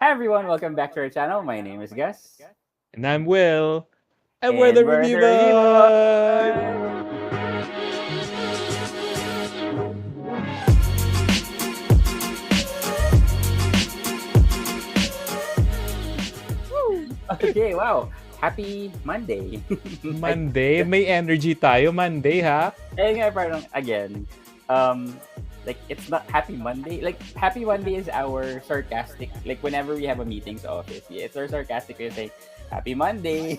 Hi everyone, welcome back to our channel. My name is Gus, And I'm Will. And we're and the we're Review the Review Boys. Boys. Okay, wow. Happy Monday. I, Monday. May energy tayo. Monday, ha? nga parang, again, um, like, it's not Happy Monday. Like, Happy Monday is our sarcastic, like, whenever we have a meeting sa office, it's our sarcastic way of saying, Happy Monday,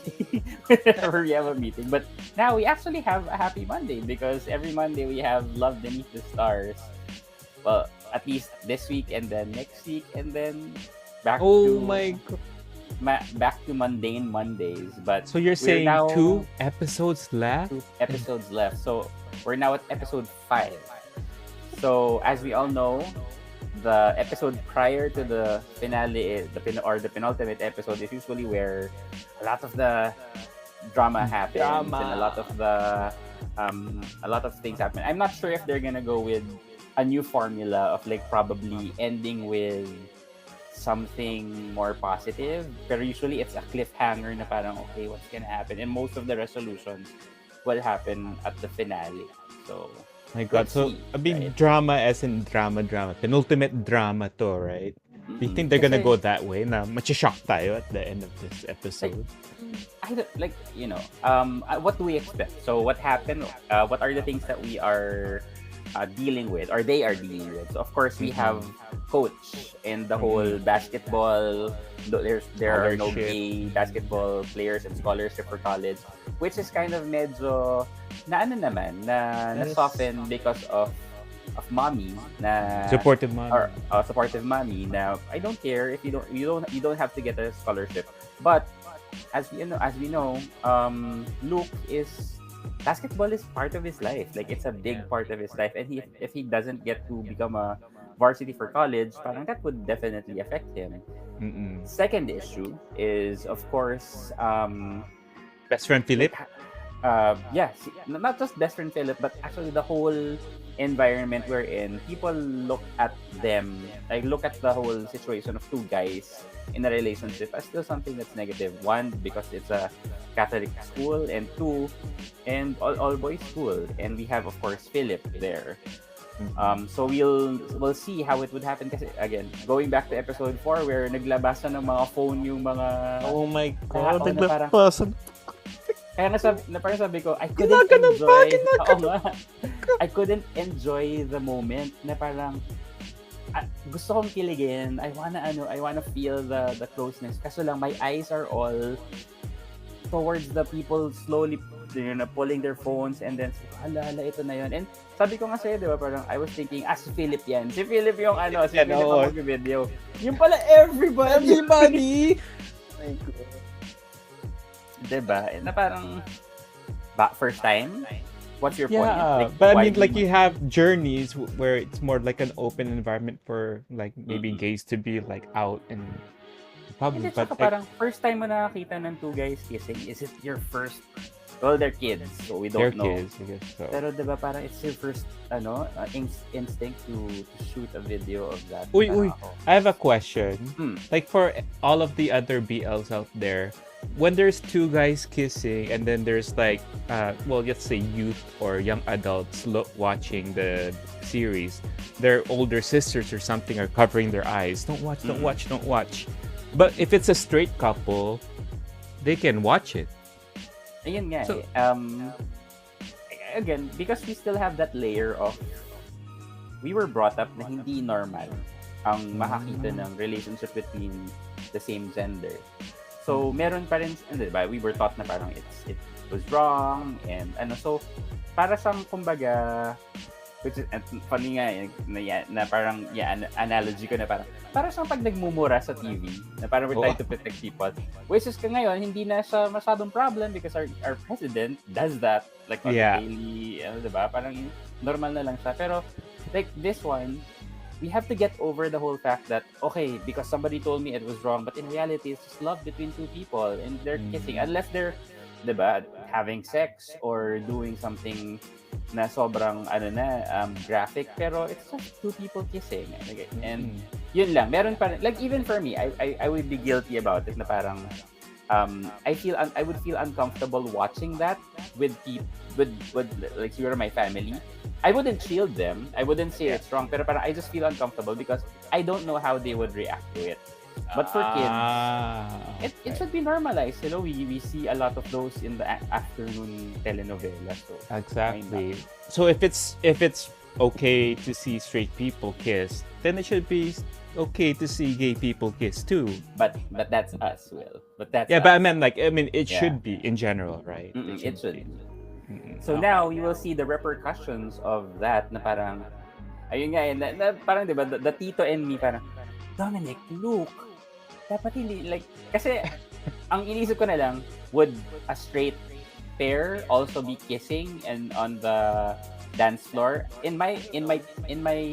whenever we have a meeting. But now we actually have a Happy Monday because every Monday we have Love Beneath the Stars. Well, at least this week and then next week and then back Oh to my God. back to mundane Mondays. But So you're we're saying now two episodes left? 2 episodes left, so we're now at episode 5. So as we all know, the episode prior to the finale, the penultimate episode, is usually where a lot of the drama happens and a lot of things happen. I'm not sure if they're gonna go with a new formula of like probably ending with something more positive. Pero usually it's a cliffhanger na parang okay, what's gonna happen? And most of the resolutions will happen at the finale. So My God. let's So, see, a big right? drama as in drama. Penultimate drama to, right? Do you think they're gonna Kasi go that way? Na machi-shock tayo at the end of this like episode? I don't like what do we expect? So what happened? What are the things that we are dealing with, or they are dealing with? So of course we have Mm-mm. coach and the whole Mm-mm. basketball. There are no Scholarship. gay basketball players and scholarship for college, which is kind of medyo na ano naman na Yes. soften because of mommy na Supportive mommy. or supportive mommy. Now I don't care if you don't have to get a scholarship, but as we know, Luke is basketball is part of his life. Like it's a big part of his life, and if he doesn't get to become a varsity for college, parang that would definitely affect him. Mm-mm. Second issue is of course Best friend like Philip? yeah, not just best friend Philip, but actually the whole environment we're in. People look at them, like look at the whole situation of two guys in a relationship as still something that's negative. One, because it's a Catholic school, and two, and all boys school, and we have of course Philip there. Mm-mm. So we'll see how it would happen kasi again, going back to episode 4 where naglabasan ng mga phone yung mga Oh my God, tao na parang naglabasan. kaya parang sabi ko, I couldn't Ginaganon pa, enjoy, oo ginaganon. nga, I couldn't enjoy the moment na parang gusto kong kiligin. I wanna feel the closeness. Kaso lang, my eyes are all towards the people slowly pulling their phones and then hala, ito na yun. And sabi ko nga sa'yo, di ba, parang I was thinking, si Philip yan. Si Philip yung si Yan, Philip oo. ang mag-video. Yung pala everybody. Everybody! My God. Diba? Na parang, first time? What's your point? Yeah, Like, but I why mean, do like you... you have journeys where it's more like an open environment for like maybe Mm-mm. gays to be like out in Hindi, public, but tsaka like parang first time mo nakakita ng two guys kissing, is it your first... Well, they're kids, so we they're don't know. kids, I guess so. Pero diba parang it's your first instinct to shoot a video of that. Uy, Parang uy, ako. I have a question. Hmm. Like for all of the other BLs out there, when there's two guys kissing and then there's like, well, let's say youth or young adults watching the series, their older sisters or something are covering their eyes. Don't watch, don't Mm. watch, don't watch. But if it's a straight couple, they can watch it. Ayun nga So, again, because we still have that layer of we were brought up na hindi normal ang makakita ng relationship between the same gender. So, meron pa rin, diba, we were taught na parang it was wrong, and so, para sa kumbaga, which is, funny nga, na parang, analogy ko na para sa pag nagmumura sa TV, na parang we're trying to protect people, which is ngayon, hindi na siya masyadong problem because our president does that, like, on Yeah. daily, diba, parang normal na lang siya. Pero, like, this one, we have to get over the whole fact that, okay, because somebody told me it was wrong, but in reality, it's just love between two people, and they're kissing, unless they're, diba, having sex or doing something na sobrang graphic, pero it's just two people kissing, and yun lang. Meron pa rin, like even for me, I would be guilty about it na parang I would feel uncomfortable watching that with people with like you're my family. I wouldn't shield them. I wouldn't say it's wrong, pero parang I just feel uncomfortable because I don't know how they would react to it. But for kids, it should be normalized. You know, we see a lot of those in the afternoon telenovela. So Exactly. So if it's okay to see straight people kiss, then it should be okay to see gay people kiss too. But that's us, Will. But that's Yeah, us. but I mean, it should be in general, right? It should. Be. So now you will see the repercussions of that. Na parang, ayun nga, parang diba, the tito and me parang, Dominic, look, dapat hindi like kasi ang inisip ko na lang, would a straight pair also be kissing and on the dance floor in my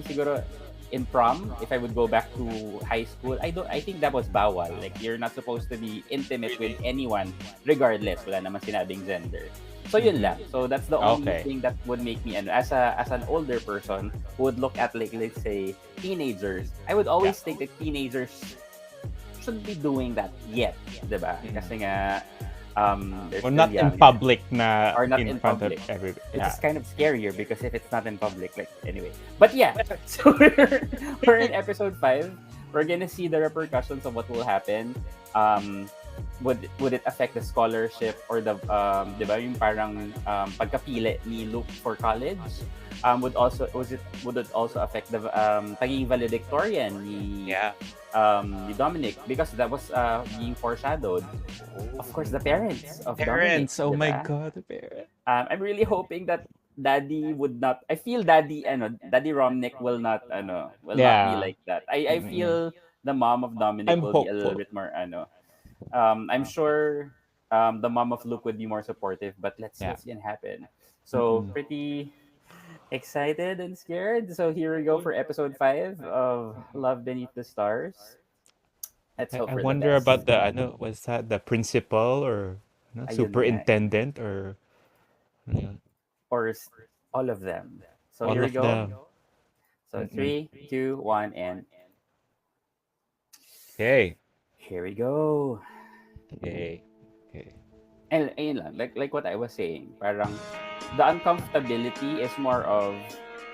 siguro in prom, if I would go back to high school, I think that was bawal. Like you're not supposed to be intimate with anyone regardless, wala naman sinabing gender. So yun lang. So that's the only thing that would make me as an older person who would look at like let's say teenagers, I would always think that teenagers shouldn't be doing that yet, diba? Kasi nga or not in public na or not in front public. of everybody. It's kind of scarier because if it's not in public, like anyway. But yeah, so we're in episode 5. We're gonna see the repercussions of what will happen. Would it affect the scholarship or the diba yung parang pagkapili ni Luke for college? Would it also affect the pagiging valedictorian ni Dominic, because that was being foreshadowed. Of course, the parents of Dominic. Oh my God, the parents. I'm really hoping that Daddy would not. I feel Daddy Romnick will not not be like that. I feel the mom of Dominic will be a little bit more I'm sure the mom of Luke would be more supportive, but let's see what's gonna happen. So pretty excited and scared. So here we go for episode 5 of Love Beneath the Stars. Let's hope I for wonder the best. about was that the principal or superintendent or or all of them. So all here we of go. them. So 3, 2, 1, and Okay. here we go. Okay. And ayun lang, like what I was saying, parang the uncomfortability is more of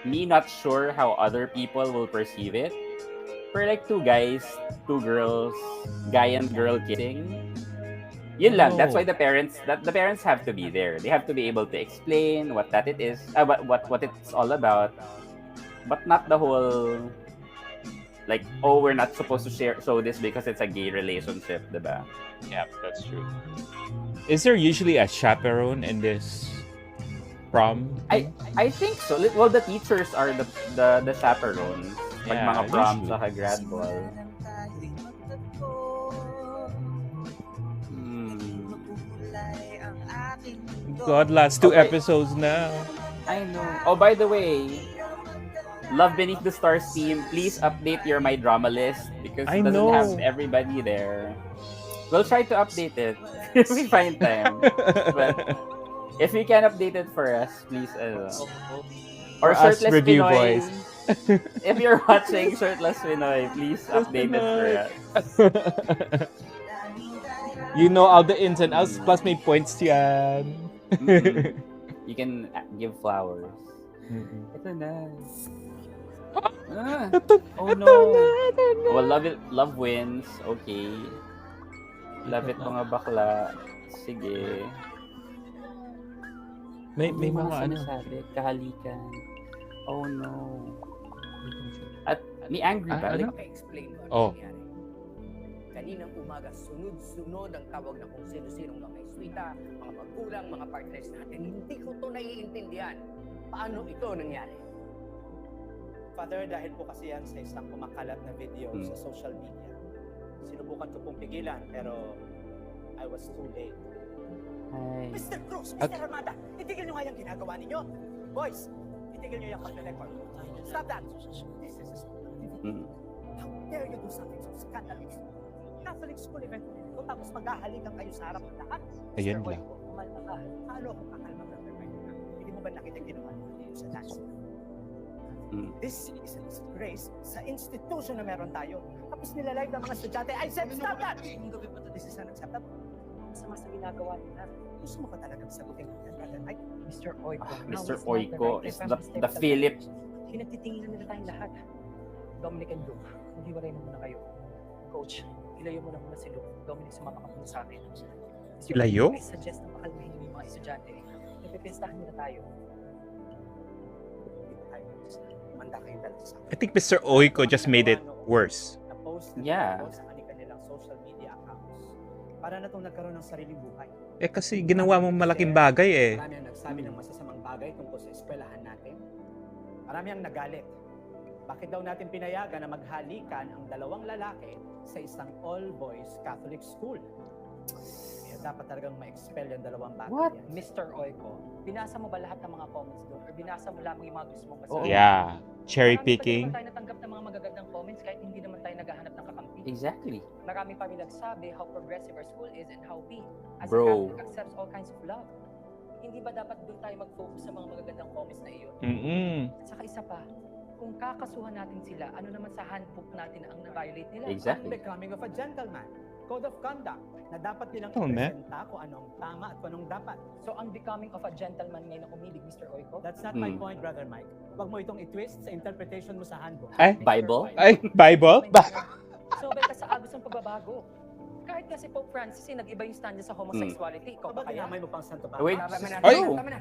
me not sure how other people will perceive it. For like two guys, two girls, guy and girl kissing. Yun lang. That's why the parents have to be there. They have to be able to explain what that it is, what it's all about, but not the whole like, oh, we're not supposed to show this because it's a gay relationship, diba? Yeah, that's true. Is there usually a chaperone in this prom? I think so. Well, the teachers are the chaperones. Pag mga prom sa grad ball. God, last 2 episodes now. I know. Oh, by the way, Love Beneath the Stars team, please update your My Drama list because it doesn't have everybody there. We'll try to update it if we find time. But if you can update it for us, please. Or Shirtless review Pinoy. boys. If you're watching Shirtless Pinoy, please update it for us. You know all the ins and outs, plus may points yan. You can give flowers. Ito na. Oh no. Well, love wins. Okay. Love it mga bakla. Sige. May mga sinasabi, kahalikan. Oh no. At may angry ba? Explain mo Oh. nangyari. Kaninang umaga, sunod-sunod ang tawag na kung sino-sinong mga iswita, mga magulang, mga partners natin. Hindi ko to naiintindihan. Paano ito nangyari? Father, dahil po kasi yan sa isang kumakalat na video sa social media. Sinubukan ko pong pigilan, pero I was too late. Ay. Mr. Cruz, Mr. Armada, itigil nyo nga yung ginagawa ninyo. Boys, itigil nyo yung pag-record. Stop that! This is how dare you do something so scandalous? Catholic school event ko, tapos maghahalikan kayo sa harap ng lahat. Ayan Mr. lang. Boy, kumalma ka. Paano ako kakalma ng Hindi mo ba nakita ginawa niyo sa dance? This is a disgrace sa institution na meron tayo. Tapos nilalive ng mga estudyante. I said, stop that! This is unacceptable. Masama sa ginagawa nila. Gusto mo ka talagang sagutin ko yan, brother Mike? Mr. Oiko. Mr. Oiko is the Philip. Pinagtitinginan nila tayong lahat. Dominic and Luke, maghiwalay na muna kayo. Coach, ilayo mo na muna si Luke. Dominic, sumama ka muna sa akin. Ilayo? I suggest na makalmahin mo yung mga estudyante. Napipistahan nila tayo. Manda kayong dalawa sa akin. I think Mr. Oiko just made it worse. Na-post Yeah. sa kanilang social media accounts. Para na itong nagkaroon ng sariling buhay. Eh kasi ginawa mong malaking bagay eh. Marami ang nagsabi ng masasamang bagay tungkol sa eskwelahan natin. Marami ang nagalit. Bakit daw natin pinayagan na maghalikan ang dalawang lalaki sa isang all-boys Catholic school? Kaya dapat talagang ma-expel yung dalawang bata What? yan. Mr. Oiko, binasa mo ba lahat ng mga comments doon? Or binasa mo lamang yung mga gusto mong Oo. basahin? Yeah. Cherry Marami picking. pa din naman tayo natanggap ng mga magagandang comments kahit hindi naman tayo naghahanap ng kakampi. Exactly. Marami pa rin nagsabi how progressive our school is and how we, as Bro. a Catholic, accepts all kinds of love. Hindi ba dapat doon tayo mag-focus sa mga magagandang comments na iyon? At saka isa pa, kung kakasuhan natin sila, ano naman sa handbook natin ang na-violate nila? Exactly. Becoming of a gentleman. Code of conduct na dapat nilang Oh, man. ipresenta kung anong tama at kung anong dapat. So, ang becoming of a gentleman ngayon na umilig, Mr. Oiko? That's not my point, Brother Mike. Huwag mo itong i-twist sa interpretation mo sa handbook. Ay, Bible? ay, Bible? So, ka sa agos ng pagbabago. Kahit nga si Pope Francis, nag-iba yung stand niya sa homosexuality. Ikaw ba Kapag kaya? ginamay mo pang Santo Wait. Papa. Tama na. Ay! Tama na.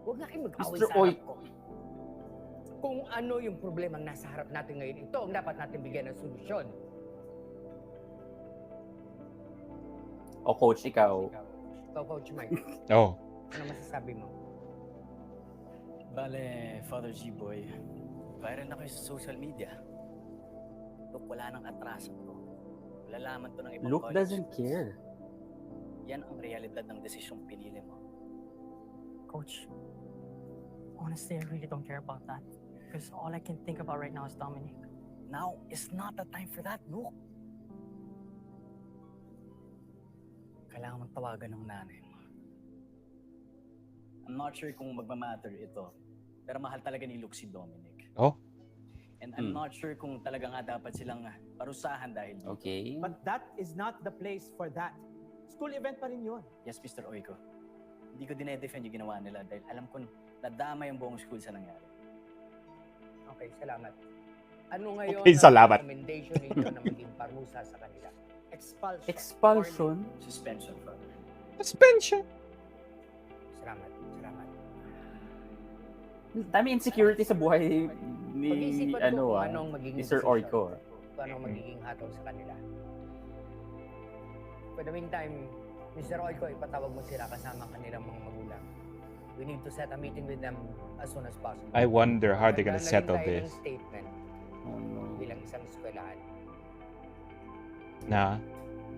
Huwag na kayong mag-away Mr. sa harap Oiko. ko. Kung ano yung problema nasa harap natin ngayon, ito ang dapat natin bigyan ng solusyon. O coach, ikaw. Ikaw, Coach Mike, Oh. ano masasabi mo? Bale, Father G-Boy, viral na kayo sa social media. Look, wala nang atraso to. Lalaman to ng ibang Luke college doesn't students. care. Yan ang realidad ng desisyong pinili mo. Coach, honestly, I really don't care about that. Because all I can think about right now is Dominic. Now is not the time for that, Luke. Kailangan mong tawagan ng nanay mo. I'm not sure kung magmamatter ito, pero mahal talaga ni Luke si Dominic. Oh. And I'm not sure kung talaga nga dapat silang parusahan dahil dito. Okay. But that is not the place for that. School event pa rin yun. Yes, Mr. Oiko. Hindi ko dinedefend yung ginawa nila dahil alam ko nadama yung buong school sa nangyari. Okay, salamat. Ano ngayon Okay, salamat. ang recommendation ninyo na maging parusa sa kanila? Expulsion. Expulsion? Suspension, Father. Suspension. Salamat. Dami insecurity sa buhay ni Pag-iisipan ko kung anong magiging Mr. desisyon, Oiko. kung anong magiging hatol sa kanila. For the meantime, Mr. Oiko, ipatawag mo sila kasama kanilang mga magulang. We need to set a meeting with them as soon as possible. I wonder how they're gonna settle Magdala rin tayo this. ng statement Oh, no. bilang isang eskwelahan. Nah.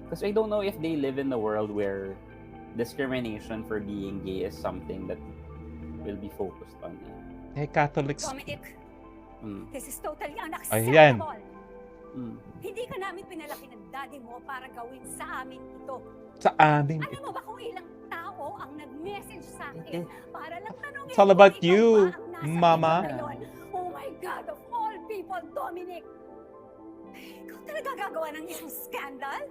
Because I don't know if they live in a world where discrimination for being gay is something that will be focused on. Eh, Catholics. Dominic, Mm. this is totally Ayan. unacceptable. Mm. Hindi ka namin pinalaki ng daddy mo para gawin sa amin ito. Sa amin. Alam mo ba kung ilang tao ang nag-message sa akin para lang tanongin It's all about kung ikaw you, ba ang nasa Mama. picture na yun? Oh my God, of all people, Dominic! Ikaw talaga gagawa ng isang scandal?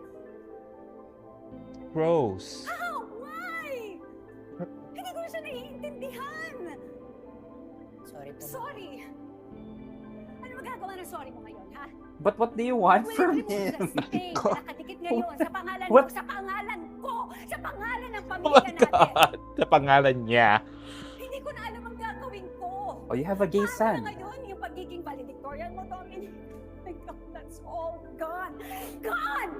Gross. How? Why? Hindi ko na siya naiintindihan. Sorry po. Sorry. Ano magagawa ng sorry mo ngayon, ha? But what do you want Will from you remove him? the stain na nakadikit ngayon sa pangalan What? mo, sa pangalan ko, sa pangalan ng Oh pamilya my natin? God. Sa pangalan niya. Hindi ko na alam ang gagawin ko. Oh, you have a gay Paano son. na ngayon yung pagiging valedictorian mo, Dominic? My God, that's all gone. Gone!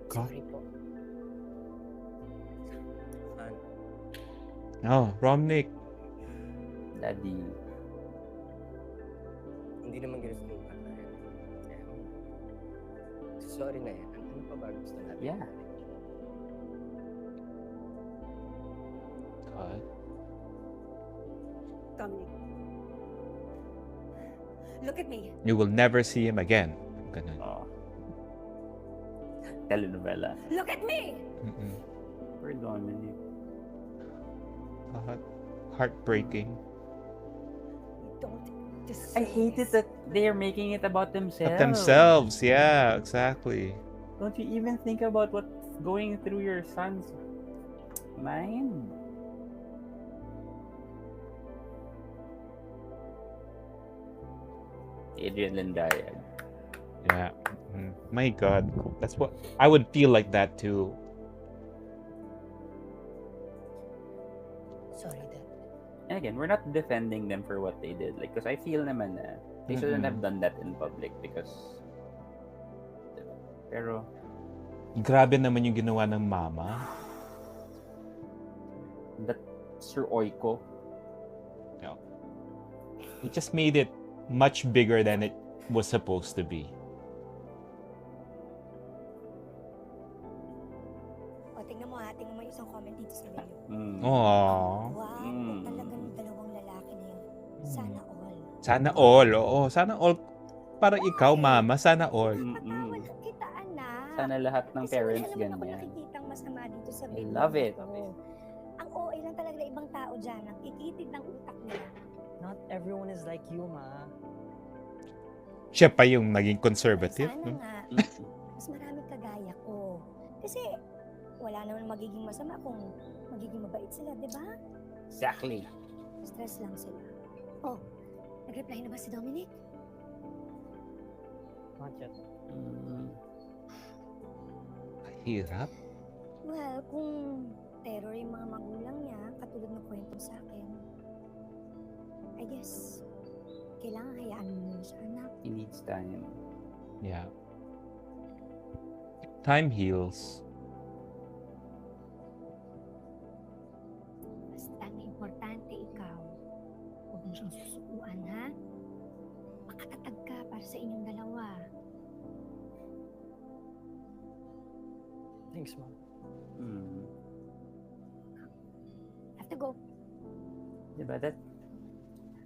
God. Sorry po. Oh, Romnick. Daddy. Hindi naman ginusto yung kanta yun. Sorry na yan. Ano pa ba gusto natin? Yeah. God. Dominic. Look at me. You will never see him again. Ganun. Oh. Telenovela. Look at me! Mm-mm. Poor Dominic. Heartbreaking. don't I deserve hate it this. that they are making it about themselves. Of themselves, yeah, exactly. Don't you even think about what's going through your son's mind? Adrian Lindayag. Yeah. My God, that's what I would feel like that too. Sorry, Dad. And again, we're not defending them for what they did. Like, because I feel naman na they shouldn't have done that in public because... Pero... Grabe naman yung ginawa ng mama. That Sir Oiko. No. It just made it much bigger than it was supposed to be. O, tingnan mo yung isang comment dito sa video. Aww. Wow, talagang dalawang lalaki na yun. Sana all. Sana all, oo. Sana all. Para ikaw, mama. Sana all. Patawad kita, anak. Sana lahat ng Kasi parents wala naman ako ganyan. nakikitang masama dito sa I video. love na it. to. Ang OA lang talaga na ibang tao dyan. Ang tititid ng utak nila. Not everyone is like you, Ma. Siya pa yung naging conservative. Sana No? nga, mas marami kagaya ko. Kasi wala naman magiging masama kung magiging mabait sila, di ba? Exactly. Stress lang sila. Oh, nag-reply na ba si Dominic? Not yet. Hirap. Well, kung terror yung mga magulang niya, katulad ng kwento sa akin, I guess, kailangan hayaan mo muna siya, anak. He needs time. Yeah. Time heals. Basta ang importante ikaw, huwag mo siyang susukuan, ha? Makatatag ka para sa inyong dalawa. Thanks, Mom. Have to go. Diba? That...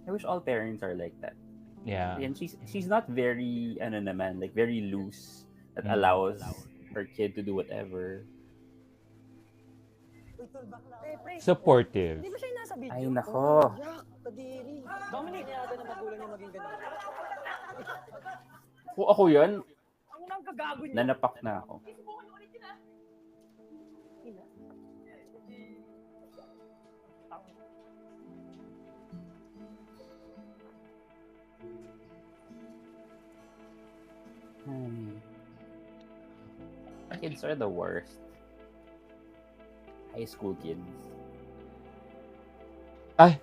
I wish all parents are like that. Yeah. And she's not very, ano naman, like very loose that allows her kid to do whatever. Supportive. Di ba siya yung nasa video? Ay, nako. Yak, kadiri. Dominic, yata na magulang niya maging ganun. Kung ako yun, Ang unang kagago niya. nanapak na ako. Kids are the worst. High school kids. Ay!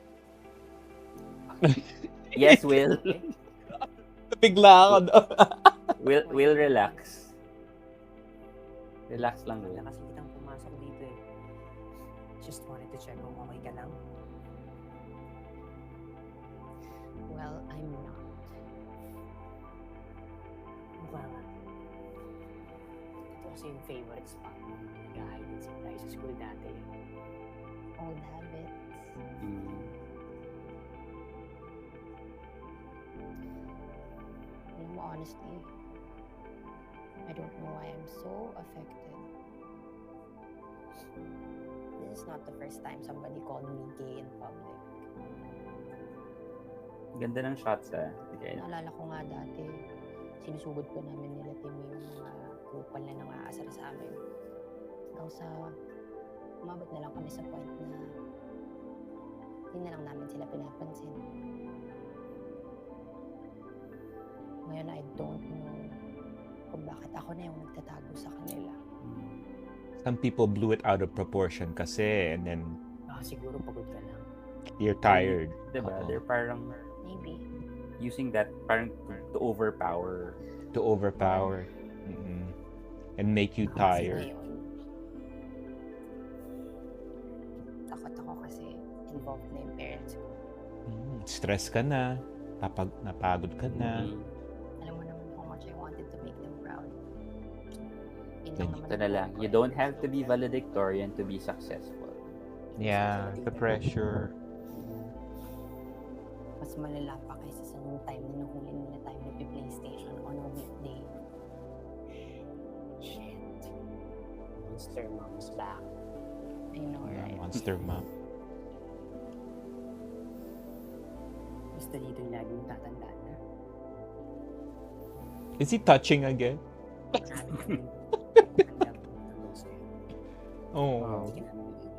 Yes, Will. Bigla ako doon. Will relax. Relax lang, Will. Wala kasi kitang pumasok dito eh. Just wanted to check kung okay ka lang. Well, I'm not. Mukha nga. Ito kasi yung favorite spot mo. Nag-hide and seek tayo sa school dati. Old habits. Alam mo, honestly, I don't know why I'm so affected. This is not the first time somebody called me gay in public. Ganda ng shots, ah. Okay. Naalala ko nga dati, sinusugod po namin nila Timmy yung mga kupal na nangaasar sa amin. Hanggang sa umabot na lang kami sa point na hindi na lang namin sila pinapansin. Ngayon, I don't know kung bakit ako na yung nagtatago sa kanila. Some people blew it out of proportion kasi and then Siguro pagod ka lang. you're tired. Diba? Oo. They're parang Maybe. using that parang to overpower. To overpower. And make you tired. Ngayon, takot ako kasi involved na yung parents ko. Stress ka na. Napagod ka na. Alam mo naman how much I wanted to make them proud. Yun Then, naman Ito na lang. You don't have to be valedictorian to be successful. Yeah, the pressure. Mas malala pa kaysa sa nung time na nahuli nila tayo nagpi-PlayStation on a weekday. Shit. Monster Mom's back. I know, right? Monster mom. Miss Basta dito yung lagi mong tatandaan na. Is he touching again? Sabi ko rin, ang love ko na go sa'yo. Oh. Hindi ka namin iiwan.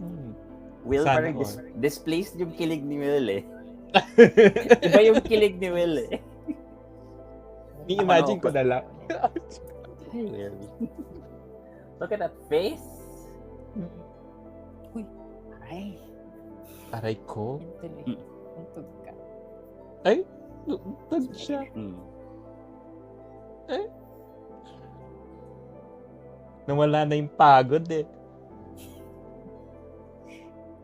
Hmm. Will Sana parang all. displaced yung kilig ni Will eh. Iba yung kilig ni Will eh. Ni-imagine ko na lang. Look at that face. Ay, Aray ko. yun tuloy. Untog ka. Ay, lutod siya. Nawala na yung pagod eh.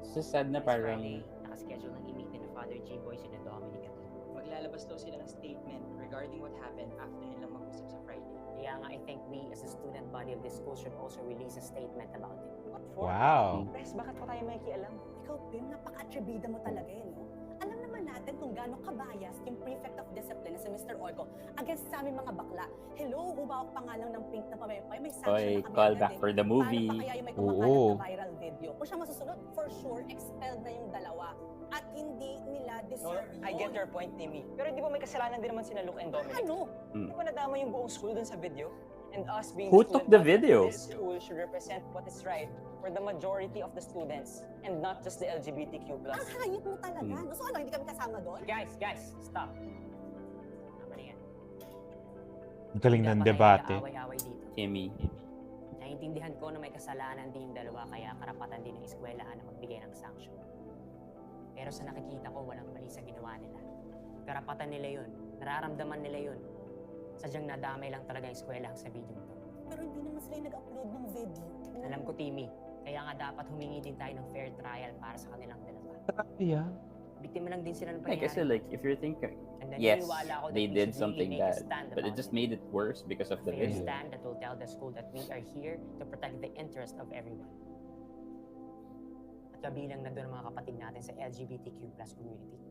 So sad na This parang Friday, nakaschedule ng i-meet ni Father G-Boy sina Dominic at Maglalabas daw sila ng statement regarding what happened after nilang mag-usap sa Friday. kaya nga, I think we as a student body of this school should also release a statement about it. What for? Wow. Pres, bakit pa tayo makikialam? Ikaw, Pim, napaka-atribida mo talaga eh, no? Alam naman natin kung gaano kabayas yung prefect of discipline na si Mr. Orgo against sa aming mga bakla. Hello, hubawak pa nga lang ng pink na pamaypay. May sanction Oy, na kami call agad back eh. for the movie. Paano pa kaya yung may Oo. kumakalat na viral video? Kung siya masusunod, for sure, expelled na yung dalawa. At hindi nila No, deserve I get your point, Timmy. Pero di ba may kasalanan din naman sila Luke and Dominic? Ano? Di ba nadama yung buong school dun sa video? And us being Who the took student the body of video? This school should represent what is right for the majority of the students and not just the LGBTQ+. Ang hayop mo talaga. No? So ano, hindi kami kasama doon? Guys, stop. Tama na yan. Ang galing ng Dapat debate. tayo away-away dito. Timmy. Naiintindihan ko na may kasalanan din yung dalawa kaya karapatan din ng eskwelahan na magbigay ng sanction. Pero sa nakikita ko, walang mali sa ginawa nila. Karapatan nila yun. Nararamdaman nila yun. Sadyang nadamay lang talaga yung eskwelahan sa video to. Pero hindi naman sila yung nag-upload ng video. Alam ko, Timmy. Kaya nga dapat humingi din tayo ng fair trial para sa kanilang dalawa. Yeah. Biktima lang din sila ng I pangyayari. guess like if you're thinking, And yes, naniniwala ako that they we did should something really make a bad, stand but it about just made it worse because of the fair video. stand that will tell the school that we are here to protect the interest of everyone. At kabilang na doon ang mga kapatid natin sa LGBTQ+ community.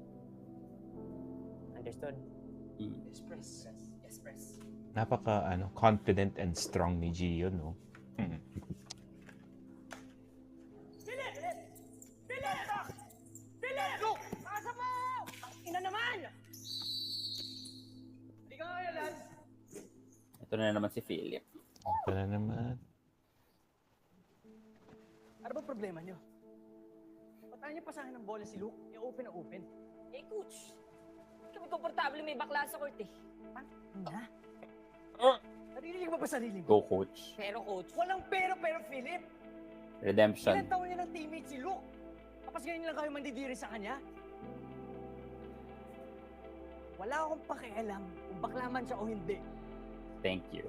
Understood? Yes, Pres. Yes, Pres. Napaka confident and strong ni Gio, no? Look! Pasa mo! Ang ina naman! Hindi ka nga yan, Ito na naman si Philip. Ito na naman. Ano ba problema nyo? Ba't niyo pasahin ng bola si Luke? I-open na open. Eh, coach. Kami komportable may bakla sa court eh. Na? Narinig mo ba sarili mo? Go coach. Pero coach, Walang pero, Philip! Redemption. Ilan taon niya ng teammate si Luke? Tapos ganyan lang kayo mandidiri sa kanya? Wala akong pakialam kung bakla man siya o hindi. Thank you.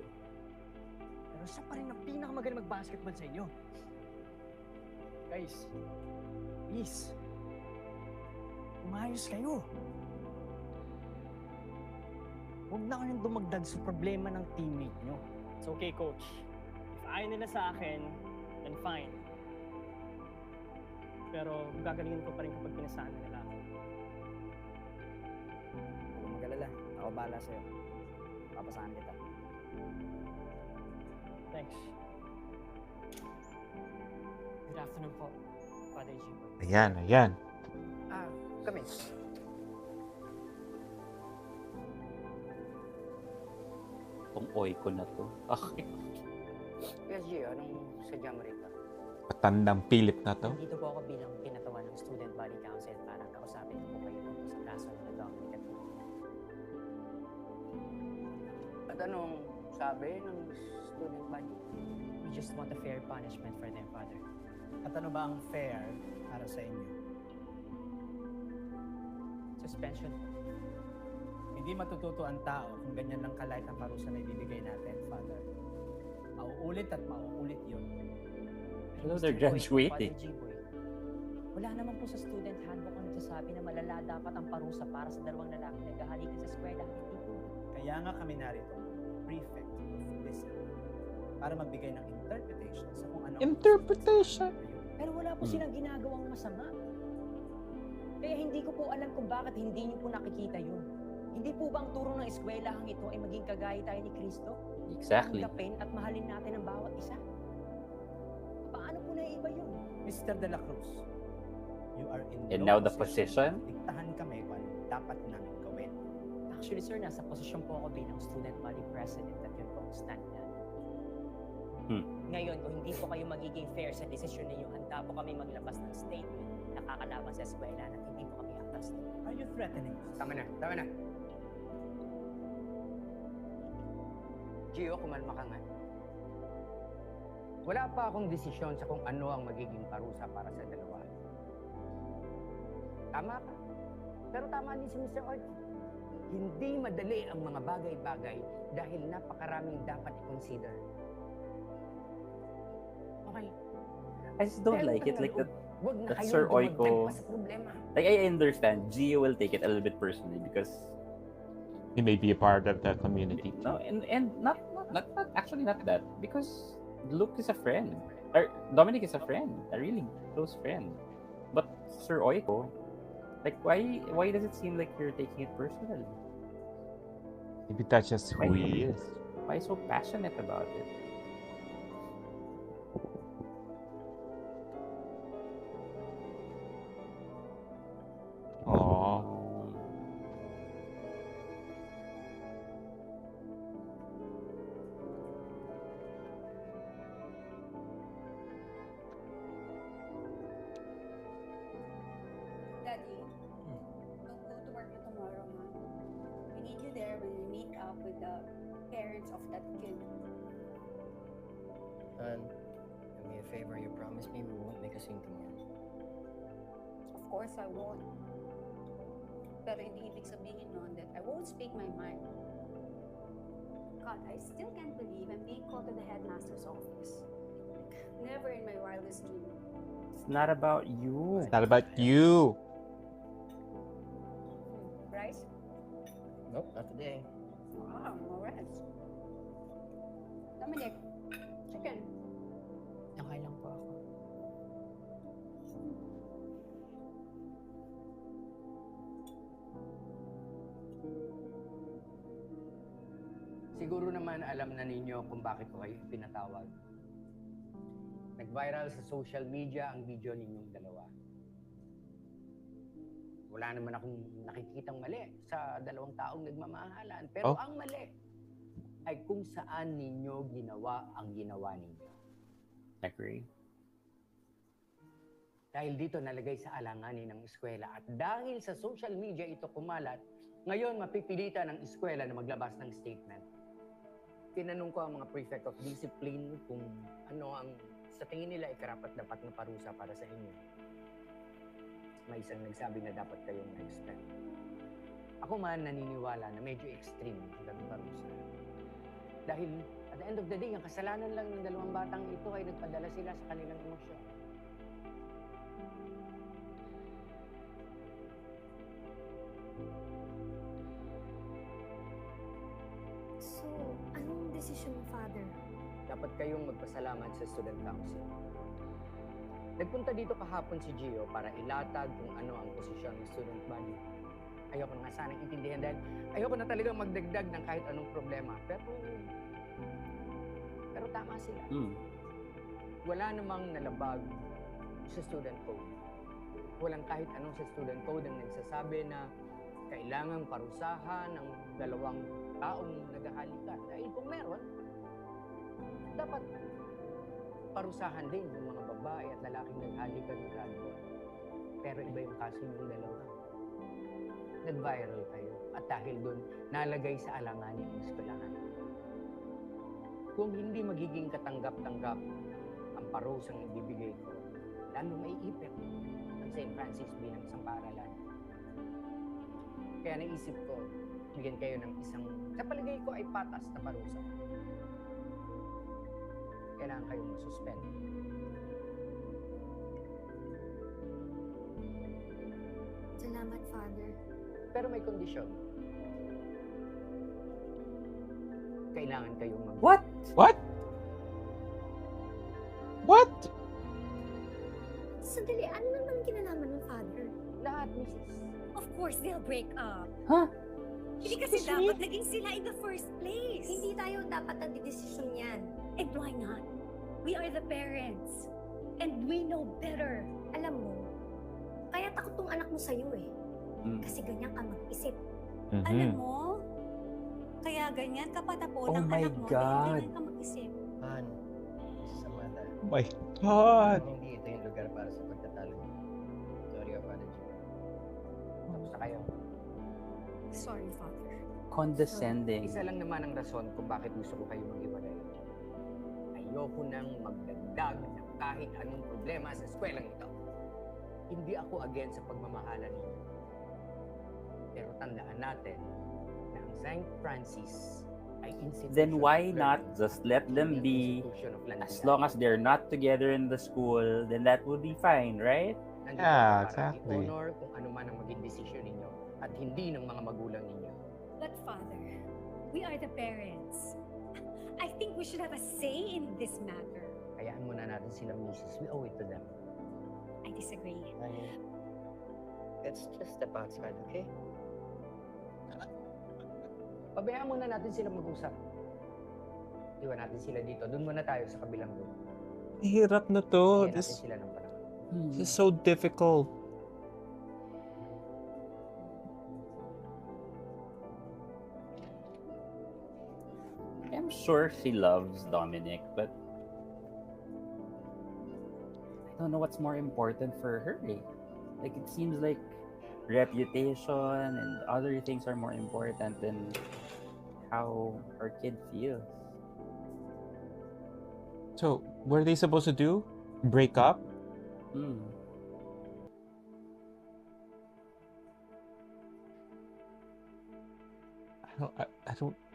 Pero siya pa rin ang pinakamagaling mag-basketball sa inyo. Guys, please. Umayos kayo. Huwag na kayong dumagdag sa problema ng teammate nyo. It's okay, coach. If ayaw nila sa akin, then fine. Pero gagalingin ko pa rin kapag pinasaan nila ako. Huwag mag-alala. Ako bahala sa'yo. Papasahan kita. Thanks. good afternoon po, Father G. Ayan, ayan. Kami. Itong oy ko na to. Okay. Yes, Gio, anong sadya mo rito? Patandang Philip na to. Dito po ako bilang pinatawan ng Student Body Council para kausapin ko po kayo tungkol sa kaso ng Dominic at Will. At anong sabi ng student body? We just want a fair punishment for them, Father. At ano ba ang fair para sa inyo? Suspension. Hindi matututo ang tao kung ganyan lang kalight ang parusa na ibibigay natin, Father. Mauulit at mauulit yun. Hello, they're graduating. Father G-Boy, wala naman po sa student handbook ang nagsasabi na malala dapat ang parusa para sa dalawang lalaki na naghahalikan sa eskwela. Hindi po. Kaya nga kami narito, prefect of discipline, para magbigay ng interpretation sa kung ano. Interpretation? Pero wala po silang ginagawang masama. Kaya hindi ko po alam kung bakit hindi niyo po nakikita yun. Hindi po ba ang turo ng eskwelahang ito ay maging kagaya tayo ni Kristo? Exactly. Tanggapin at mahalin natin ang bawat isa? Paano po naiiba yun? Mr. De La Cruz, you are in And no now the position? Diktahan kami kung anong dapat namin gawin. Actually, sir, nasa posisyon po ako bilang student body president at yun po ang stand namin. Ngayon, kung hindi po kayo magiging fair sa desisyon ninyo, handa po kami maglabas ng statement na kakalaban sa eskwela at hindi po kami atas. Are you threatening us? Tama na. Gio, kumalma ka nga. Wala pa akong desisyon sa kung ano ang magiging parusa para sa dalawa. Tama ka. Pero tama din si Mr. Oy. Hindi madali ang mga bagay-bagay dahil napakaraming dapat i-consider. Okay. I just don't like it, like that. Wag na That kayong Sir Oiko, dumagdag pa sa problema. like I understand, Gio will take it a little bit personally because He may be a part of the community. no, and not actually not that, because Luke is a friend, or Dominic is a friend, a really close friend. But Sir Oiko, like why does it seem like you're taking it personally? Maybe that's just who he is. Why so passionate about it? Aww. Daddy, don't go to work tomorrow, ha? We need you there when we meet up with the parents of that kid. And do me a favor, you promise me we won't make a scene tomorrow. Of course I won't. Pero hindi ibig sabihin nun that I won't speak my mind. God, I still can't believe I'm being called to the headmaster's office. Never in my wildest dream. It's not about you. It's not about you. Bryce? Nope, not today. Wow, no rest. Dominic, chicken. Okay lang po ako. Siguro naman alam na ninyo kung bakit ko kayo pinatawag. Nag-viral sa social media ang video ninyong dalawa. Wala naman akong nakikitang mali sa dalawang taong nagmamahalan. Pero ang mali ay kung saan ninyo ginawa ang ginawa ninyo. Agree. Dahil dito nalagay sa alanganin ng eskwela at dahil sa social media ito kumalat, ngayon mapipilitan ng eskwela na maglabas ng statement. Tinanong ko ang mga prefect of discipline kung ano ang sa tingin nila ay karapat-dapat na parusa para sa inyo. May isang nagsabi na dapat kayong na-expect. Ako man naniniwala na medyo extreme ang parusa. Dahil at the end of the day, ang kasalanan lang ng dalawang batang ito ay nagpadala sila sa kanilang emosyon. So, anong desisyon mo, Father? Dapat kayong magpasalamat sa student council. Nagpunta dito kahapon si Gio para ilatag kung ano ang posisyon ng student body. Ayoko na nga sanang intindihan dahil ayoko na talagang magdagdag ng kahit anong problema. Pero tama sila. Wala namang nalabag sa student code. Walang kahit anong sa student code ang nagsasabi na kailangang parusahan ng dalawang taong naghahalikan. Dahil kung meron, dapat parusahan din yung mga babae at lalaking naghalikan ng radyo. Pero iba yung kaso yung dalawa. Nag-viral kayo. At dahil doon, nalagay sa alanganin ang eskwelahan. Kung hindi magiging katanggap-tanggap ang parusang ibibigay ko, lalo may ipit ang St. Francis bilang isang paaralan. Kaya naisip ko, bigyan kayo ng isang, sa palagay ko ay patas na parusa. Kailangan kayong masuspend. Salamat, Father. Pero may kondisyon. Kailangan kayong mag... What? What? What? Sandali, ano naman kinalaman ng Father? Lahat, Mrs. Of course, they'll break up. Huh? Hindi kasi dapat naging sila in the first place. Hindi tayo dapat nagdidesisyon yan. And why not? We are the parents. And we know better. Alam mo, kaya takot tong anak mo sa'yo eh. Kasi ganyan ka mag-isip. Alam mo, kaya ganyan ka patapo ng my anak mo God. dahil ganyan ka mag-isip. Han, Samantha. Oh my God. Hindi ito yung lugar para sa pagtatalo niyo. Sorry, apology. Tapos na kayo. Sorry, Father. Condescending. Isa lang naman ang rason kung bakit gusto ko kayo maghiwalay. Ayoko nang magdagdag ng kahit anong problema sa eskwelaang ito. Hindi ako against sa pagmamahalan ninyo. Pero tandaan natin na ang St. Francis ay institution Then why of not learning, just let them hindi be? institution of As landian. long as they're not together in the school, then that would be fine, right? Nandito Yeah, ako para exactly. i-honor kung ano man ang maging desisyon ninyo at hindi ng mga magulang ninyo. But Father, we are the parents. I think we should have a say in this matter. Hayaan muna natin silang misis. We owe it to them. I disagree. Honey, let's just step outside, okay? Pabayaan muna natin sila mag-usap. Iwan natin sila dito. Doon muna tayo sa kabilang room. Hirap na to. Bigyan natin This sila ng panahon. is so difficult. I'm sure she loves Dominic, but I don't know what's more important for her. Like it seems like reputation and other things are more important than how her kid feels. So, what are they supposed to do? Break up? Hmm.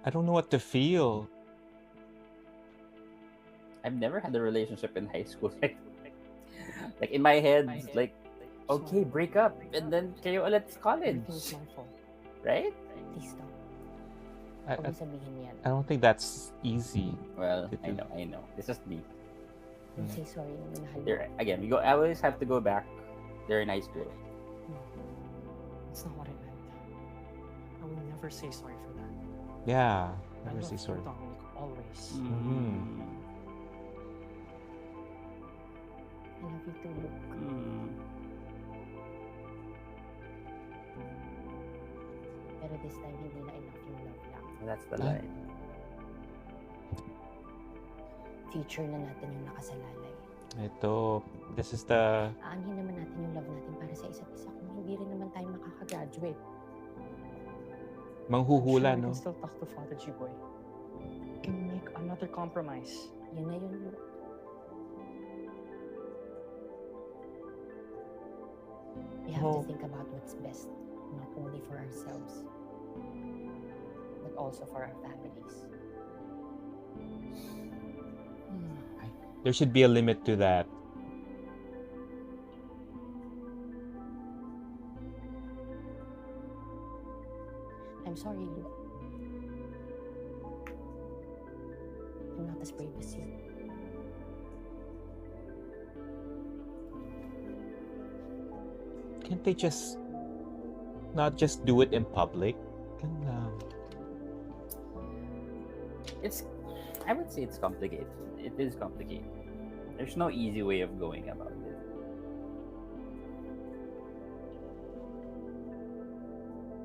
I don't know what to feel. I've never had a relationship in high school. Like in my head, like okay, break up and then kayo ulit sa college, Everything's my fault. right? Please stop. I, Huwag I, mo sabihin yan. I don't think that's easy. Well, to I do. know. This is me. Don't say sorry na minahal mo. There again, we go. I always have to go back. They're in high school. That's not what I meant. I will never say sorry for that. Yeah, I never love say you, sorry. Dominic, always. Mm. I love you too, Luke. Pero this time, hindi na enough yung love lang. That's the line. Future na natin yung nakasalalay. Ito, this is the... Aanhin naman natin yung love natin para sa isa't isa kung hindi rin naman tayo makakagraduate. Manghuhula, I'm sure I no? can still talk to Father G-Boy. We can make another compromise. Yun na yun, Luke. We have to think about what's best, not only for ourselves, but also for our families. There should be a limit to that. I'm sorry, Luke. I'm not as brave as you. Can't they just not just do it in public? I would say it's complicated. It is complicated. There's no easy way of going about it.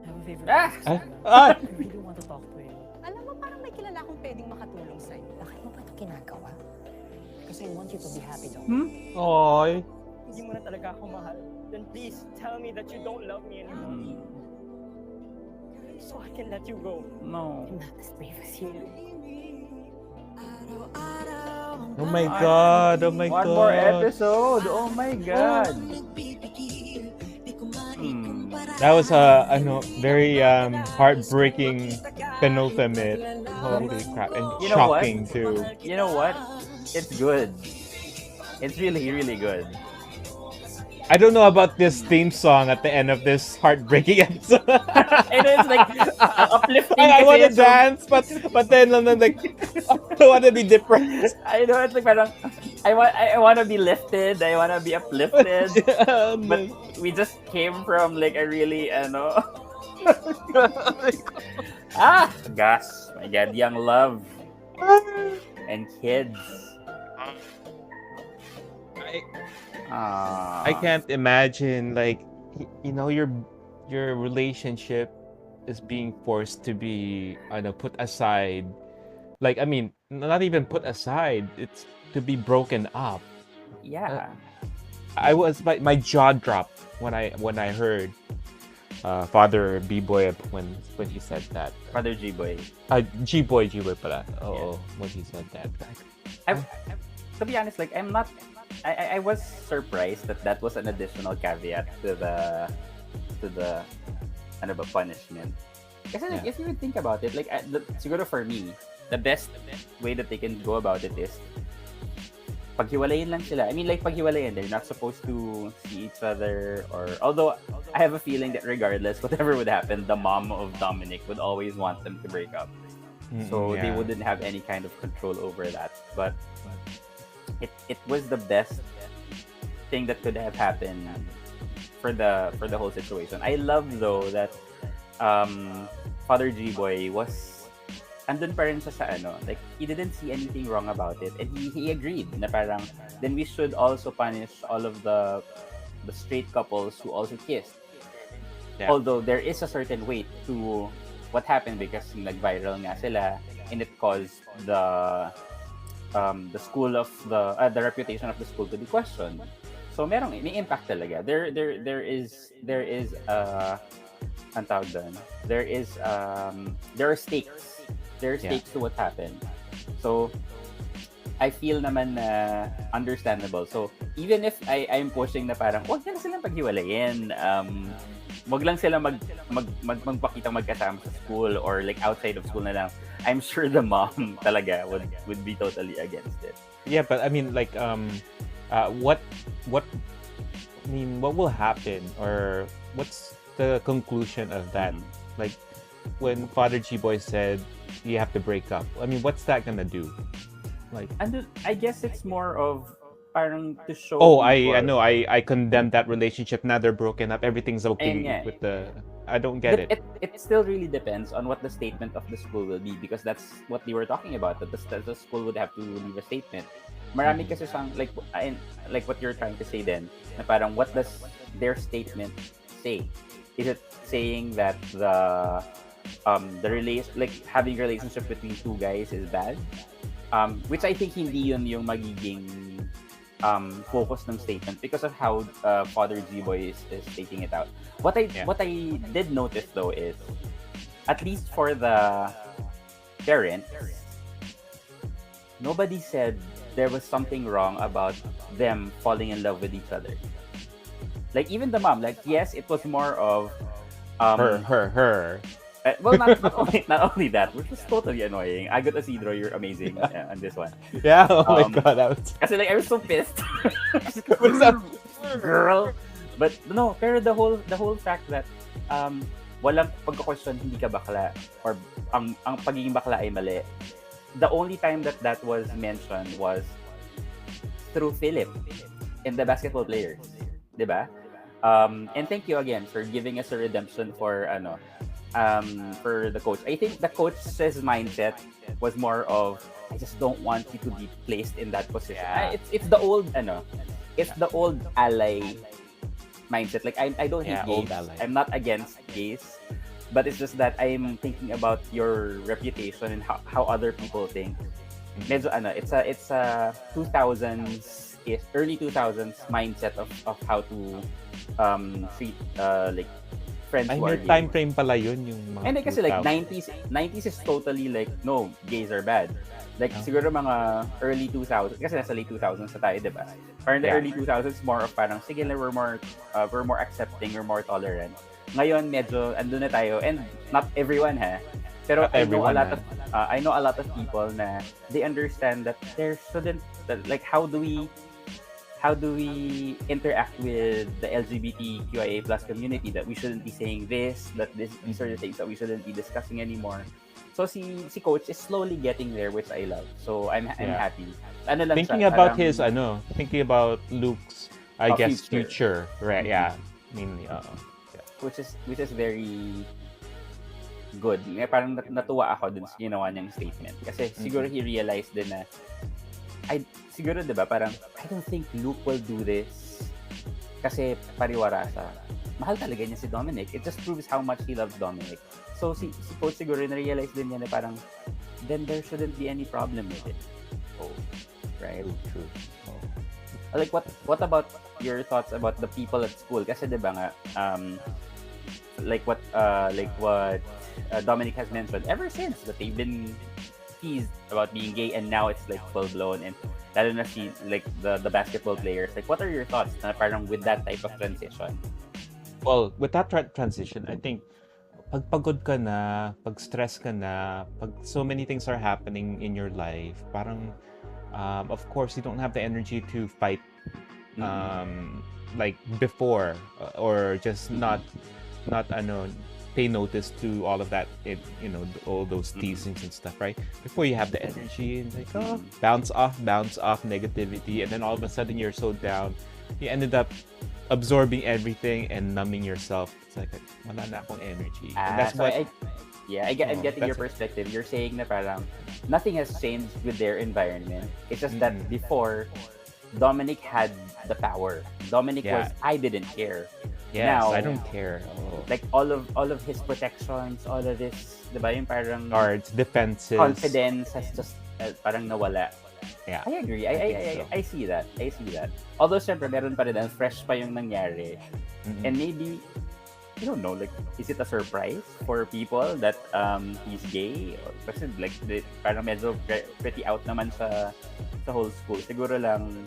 I have a favorite Ah! person. Ah! I really want to talk to him. Alam mo, parang may kilala akong pwedeng makatulong sa'yo. Bakit mo ba ito ginagawa? Because I want you to be happy, Dom. Oy. Hindi mo na talaga ako mahal. Then please, tell me that you don't love me anymore. So I can let you go. No. I'm not as brave as you. Oh my God! Oh my One God! more episode. Oh my God. That was a very heartbreaking penultimate. Holy crap! And You know what? shocking too. You know what? It's good. It's really, really good. I don't know about this theme song at the end of this heartbreaking episode. And it's like uplifting. I want to kasi it's so- dance, but then like I want to be depressed. I know it's like parang I want to be lifted. I want to be uplifted. But we just came from like a really gosh, my God, young love and kids. I can't imagine like you're your relationship is being forced to be put aside. Like, I mean, not even put aside, it's to be broken up. Yeah. My jaw dropped when I heard Father B-Boy when he said that. Father G-Boy. G-Boy pala. Oh, when he said that. To be honest, like I was surprised that was an additional caveat to the punishment. Kasi like, if you would think about it, like siguro for me, the best way that they can go about it is paghiwalayin lang sila. I mean, like, paghiwalayin, they're not supposed to see each other, or although I have a feeling that regardless, whatever would happen, the mom of Dominic would always want them to break up. So they wouldn't have any kind of control over that. But it was the best thing that could have happened for the whole situation. I love though that Father G-Boy was andun pa rin siya sa like he didn't see anything wrong about it, and he agreed na parang then we should also punish all of the straight couples who also kissed. Yeah. Although there is a certain weight to what happened because nag-viral nga sila and it caused the school of the reputation of the school to be questioned. So may impact talaga. There is ang tawag doon. There are stakes. There are stakes to what happened. So I feel naman na understandable. So even if I'm pushing na parang wag na silang paghiwalayin, wag lang sila magpakitang magkasama sa school or like outside of school na lang, I'm sure the mom talaga would be totally against it. Yeah, but I mean like what will happen, or what's the conclusion of that? Like when Father G-Boy said you have to break up, I mean, what's that gonna do? Like, and I guess it's more of parang to show. Oh, I know. I condemn that relationship. Now they're broken up. Everything's okay with the. I don't get it. It still really depends on what the statement of the school will be, because that's what they were talking about. That the school would have to leave a statement. Marami kasi siyang like what you're trying to say then. Na parang what does their statement say? Is it saying that the like having a relationship between two guys is bad? Which I think hindi yun yung magiging focus ng statement because of how Father G-Boy is stating it out. What I did notice though is, at least for the parents, nobody said there was something wrong about them falling in love with each other. Like even the mom, like yes, it was more of her. Well, not only that, which was totally annoying. Agot Isidro, you're amazing on this one. Yeah, oh my god, I was... Kasi like I was so pissed. What's up, girl? But no, pero the whole fact that walang pagka-question hindi ka bakla or ang pagiging bakla ay mali. The only time that was mentioned was through Philip and the basketball players, 'di ba? And thank you again for giving us a redemption for the coach. I think the coach's mindset was more of, I just don't want you to be placed in that position. Yeah. It's the old it's the old ally mindset. Like I don't hate gays. I'm not against gays, but it's just that I'm thinking about your reputation and how other people think. Medyo it's a 2000s early 2000s mindset of how to treat like friends who are gay. Time frame pala yun yung mga and kasi like 90s is totally like no, gays are bad. Like siguro mga early 2000s kasi nasa late 2000s na tayo, diba? Parang the early 2000s more of parang sige lang, we're more accepting, we're more tolerant. Ngayon medyo andun na tayo, and not everyone pero I know a lot of people na they understand that there shouldn't, like how do we interact with the LGBTQIA+ community, that we shouldn't be saying this, that these are the things that we shouldn't be discussing anymore. So si coach is slowly getting there, which I love. So I'm happy. Thinking about thinking about Luke's, I guess, future. Right, yeah. Mainly, Which is very good. Parang natuwa ako dun sa ginawa niyang statement. Kasi siguro he realized din na siguro, diba, parang I don't think Luke will do this kasi pariwara siya. mahal talaga niya si Dominic. It just proves how much he loves Dominic. So si Coach siguro na-realize din niya na parang then there shouldn't be any problem with it. Oh, right? True. Oh. Like what about your thoughts about the people at school? Kasi 'di ba nga like what Dominic has mentioned ever since that they've been teased about being gay and now it's like full blown, and lalo na si like the basketball players. Like what are your thoughts na parang with that type of transition? Well, with that transition, I think pag pagod ka na, pag stress ka na, pag so many things are happening in your life, parang of course you don't have the energy to fight like before, or just not pay notice to all of that, all those teasings and stuff, right? Before you have the energy and like bounce off negativity, and then all of a sudden you're so down, you ended up absorbing everything and numbing yourself. It's like wala na akong energy. And that's So what I'm getting your perspective. You're saying na parang nothing has changed with their environment. It's just that before Dominic had the power. Dominic was I didn't care. Yes, Now, I don't care. Oh. Like all of his protections, all of this, 'di ba, yung parang Guards, defenses. confidence has just parang nawala. Yeah. I agree. think so. I see that. Although syempre meron pa rin, fresh pa yung nangyari. And maybe I don't know, like is it a surprise for people that he's gay? Or, kasi like parang medyo pretty out naman sa whole school. Siguro lang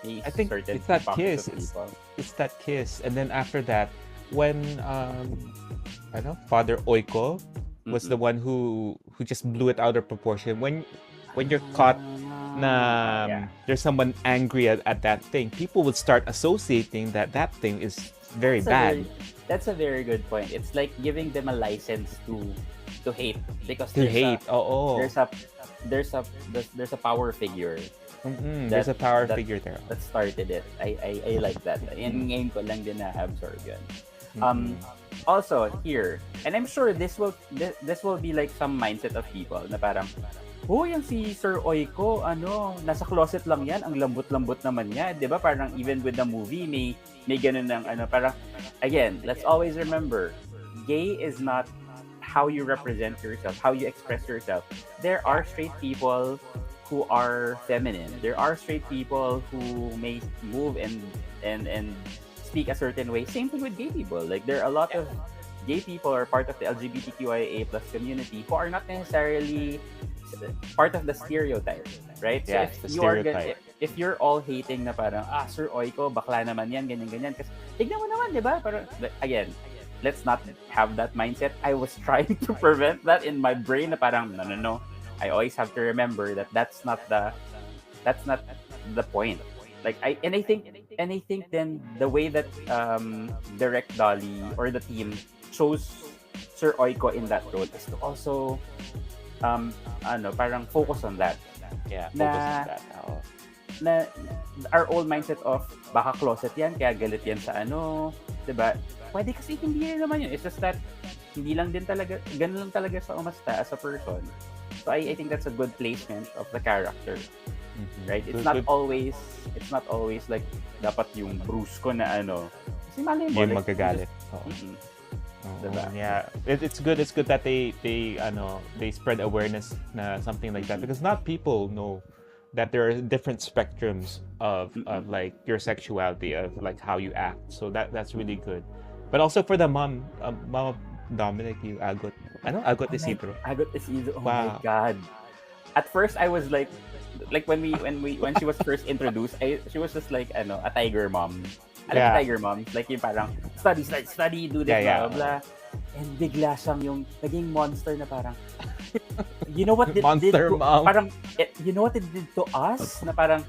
I think certain it's that pockets kiss. of people. It's that kiss. And then after that, when I know Father Oiko was the one who just blew it out of proportion. When you're caught na there's someone angry at that thing, people would start associating that thing is very bad. That's a very good point. It's like giving them a license to hate because there's a power figure. There's a power figure there that started it. I like that. And ngayon ko lang din na-absorb yun. Also here, and I'm sure this will be like some mindset of people na parang yung si Sir Oiko, nasa closet lang yan, ang lambot-lambot naman niya, 'di ba? Parang even with the movie may ganun ng parang again, let's always remember, gay is not how you represent yourself, how you express yourself. There are straight people who are feminine. There are straight people who may move and speak a certain way. Same thing with gay people. Like there are a lot of gay people are part of the LGBTQIA+ community who are not necessarily part of the stereotype, right? Yeah, So if you're all hating na parang Sir Oiko, bakla naman yan, ganyan kasi tignan mo naman, 'di ba? Pero again, let's not have that mindset. I was trying to prevent that in my brain na parang no. I always have to remember that that's not the point. Like I think then the way that Direct Dolly or the team chose Sir Oiko in that role is to also parang focus on that. Yeah, focus on that. Na our old mindset of baka closet yan kaya galit yan sa 'di ba? Pwede kasi hindi rin naman yun. It's just that hindi lang din talaga ganun lang talaga sa umasta as a person. So I think that's a good placement of the character. Right? It's not always like dapat yung brusco na kasi mali mo yung magagalit. Diba? Yeah, it's good that they spread awareness na something like that, because not people know that there are different spectrums of like your sexuality, of like how you act. So that's really good. But also for the mom of Dominic, you Agot Isidro. Agot Isidro. Oh Wow. My God. At first I was like when she was first introduced, she was just like a tiger mom. Alam mo tiger moms, like yung parang study, do this, blah, blah. And bigla siyang yung naging monster na parang you know what it did to, parang you know what it did to us, na parang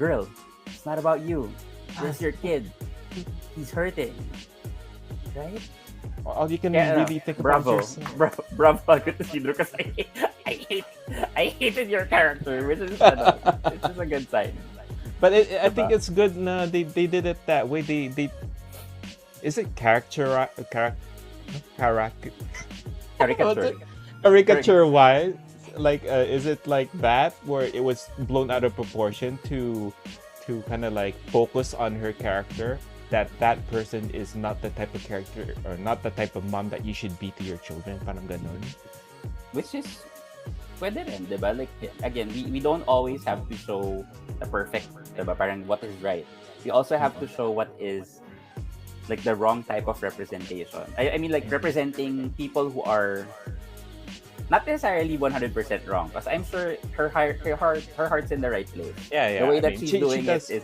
girl, it's not about you. It's your kid. He's hurting. Right? All you can really think about yourself. Bravo, Agot Isidro, kasi I hated your character, which is a good sign. But I think it's good na they did it that way. They is it caricature wise? Like is it like that where it was blown out of proportion to kind of like focus on her character? that person is not the type of character or not the type of mom that you should be to your children, parang ganon. Which is pwede rin, diba? Like, again, we don't always have to show the perfect, diba? Parang what is right. We also have to show what is like the wrong type of representation. I mean, like representing people who are not necessarily 100% wrong, because I'm sure her heart's in the right place. Yeah. The way I that mean, she's she doing it does- is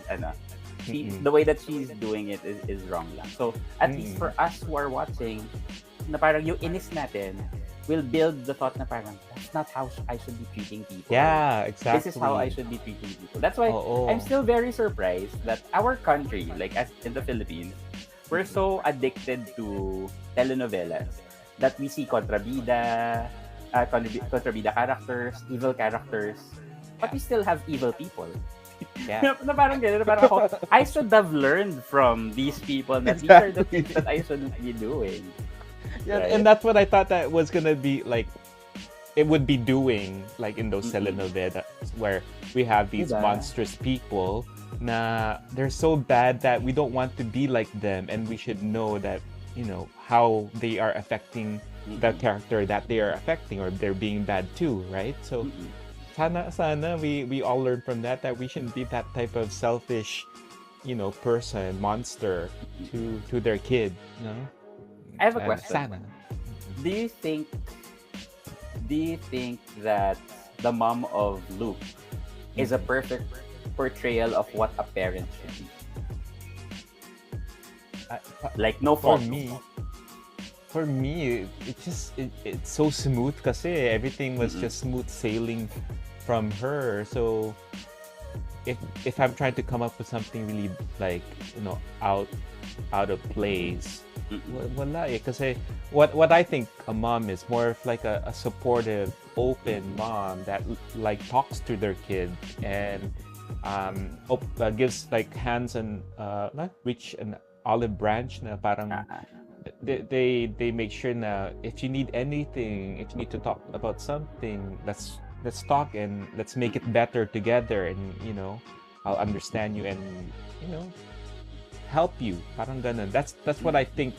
the way that she's doing it is wrong lang. So at least for us who are watching, na parang yung inis natin will build the thought na parang that's not how I should be treating people. Yeah, exactly. This is how I should be treating people. That's why Oo. I'm still very surprised that our country, like as in the Philippines, we're so addicted to telenovelas that we see kontrabida characters, evil characters, but we still have evil people. Yeah. na parang ganun, na parang ako, I should have learned from these people that these are the things that I shouldn't be doing. Yeah, Right? and that's what I thought that was gonna be like. It would be doing like in those telenovelas where we have these Diba? monstrous people. Na they're so bad that we don't want to be like them, and we should know that how they are affecting the character that they are affecting, or they're being bad too, right? So. Sana we all learn from that we shouldn't be that type of selfish, person, monster to their kid, I have a question. Sana. Do you think that the mom of Luke is a perfect portrayal of what a parent should be? Like no fault. For me, it's so smooth kasi everything was just smooth sailing from her. So if I'm trying to come up with something really like out of place, wala eh. Kasi what I think a mom is more of like a supportive, open mom that like talks to their kid and gives like hands and reach an olive branch na parang. They make sure na if you need anything, if you need to talk about something, let's talk and let's make it better together, and I'll understand you and help you. Parang ganun. That's what I think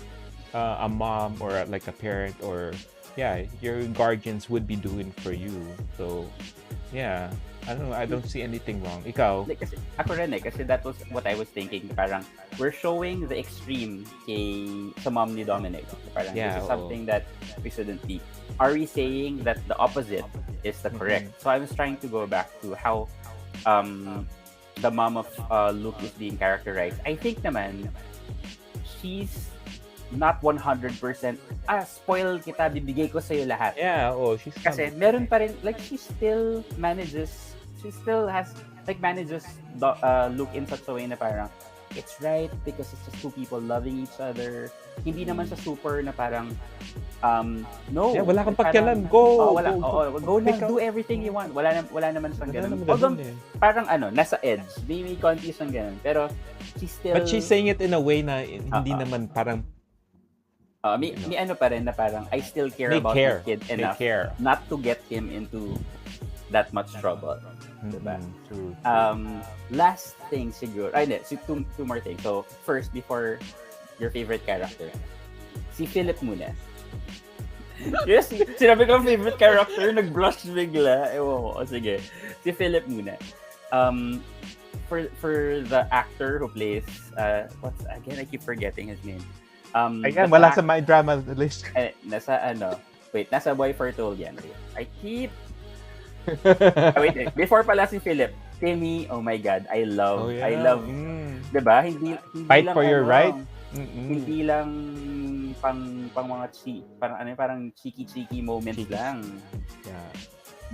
a mom or like a parent or your guardians would be doing for you. So yeah, I don't know. I don't see anything wrong. Ikaw? Like, kasi, ako rin eh, kasi that was what I was thinking. Parang, we're showing the extreme sa mom ni Dominic. Parang, this is something that we shouldn't be. Are we saying that the opposite is the correct? So I was trying to go back to how the mom of Luke is being characterized. I think naman, she's not 100%, spoil kita, bibigay ko sa'yo lahat. Yeah, she's... Kasi meron pa rin, like, she still manages Luke in such a way na parang, it's right because it's just two people loving each other. Hindi naman sa super na parang, no. Yeah, wala kang pakialam. Go! Go na, do everything you want. Wala naman siyang ganun. Although, parang nasa edge. May konti siyang ganun. Pero, But she's saying it in a way na hindi naman parang, may pa rin na parang I still care about my kid enough not to get him into that much trouble. Diba? True. Last thing siguro. Two more things. So, first, before your favorite character, si Philip muna. Yes, sinabi ko favorite character, nag-blush bigla. Ewan ko. Sige. Si Philip muna. For the actor who plays, I keep forgetting his name. Again, wala sa my drama list. Nasa Boy for Told yan. Before pala si Philip, Timmy, oh my God, I love, diba? Hindi Fight lang for your right. Hindi lang pang mga parang cheeky moments lang. Yeah.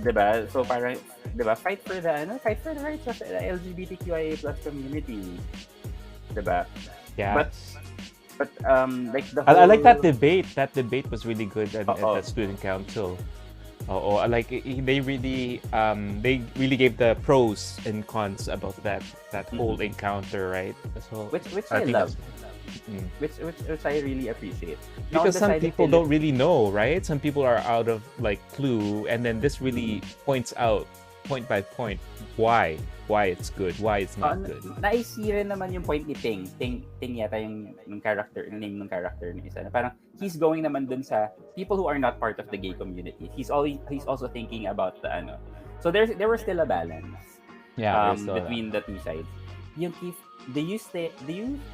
Diba? So parang, diba? Fight for the rights of the LGBTQIA+ community. Diba? Yeah. But like the whole... I like that debate. That debate was really good at that student council. Like they really gave the pros and cons about that whole encounter, right? So which I love. Which I really appreciate. Because some people don't really know, right? Some people are out of like clue, and then this really points out point by point why it's good, why it's not good. Naisi rin naman yung point ni Ting. Ting yata yung character, name ng character ni isa. Parang he's going naman dun sa people who are not part of the gay community. He's also thinking about the ano. So there was still a balance. Yeah, between the two sides. Yung Keith, do you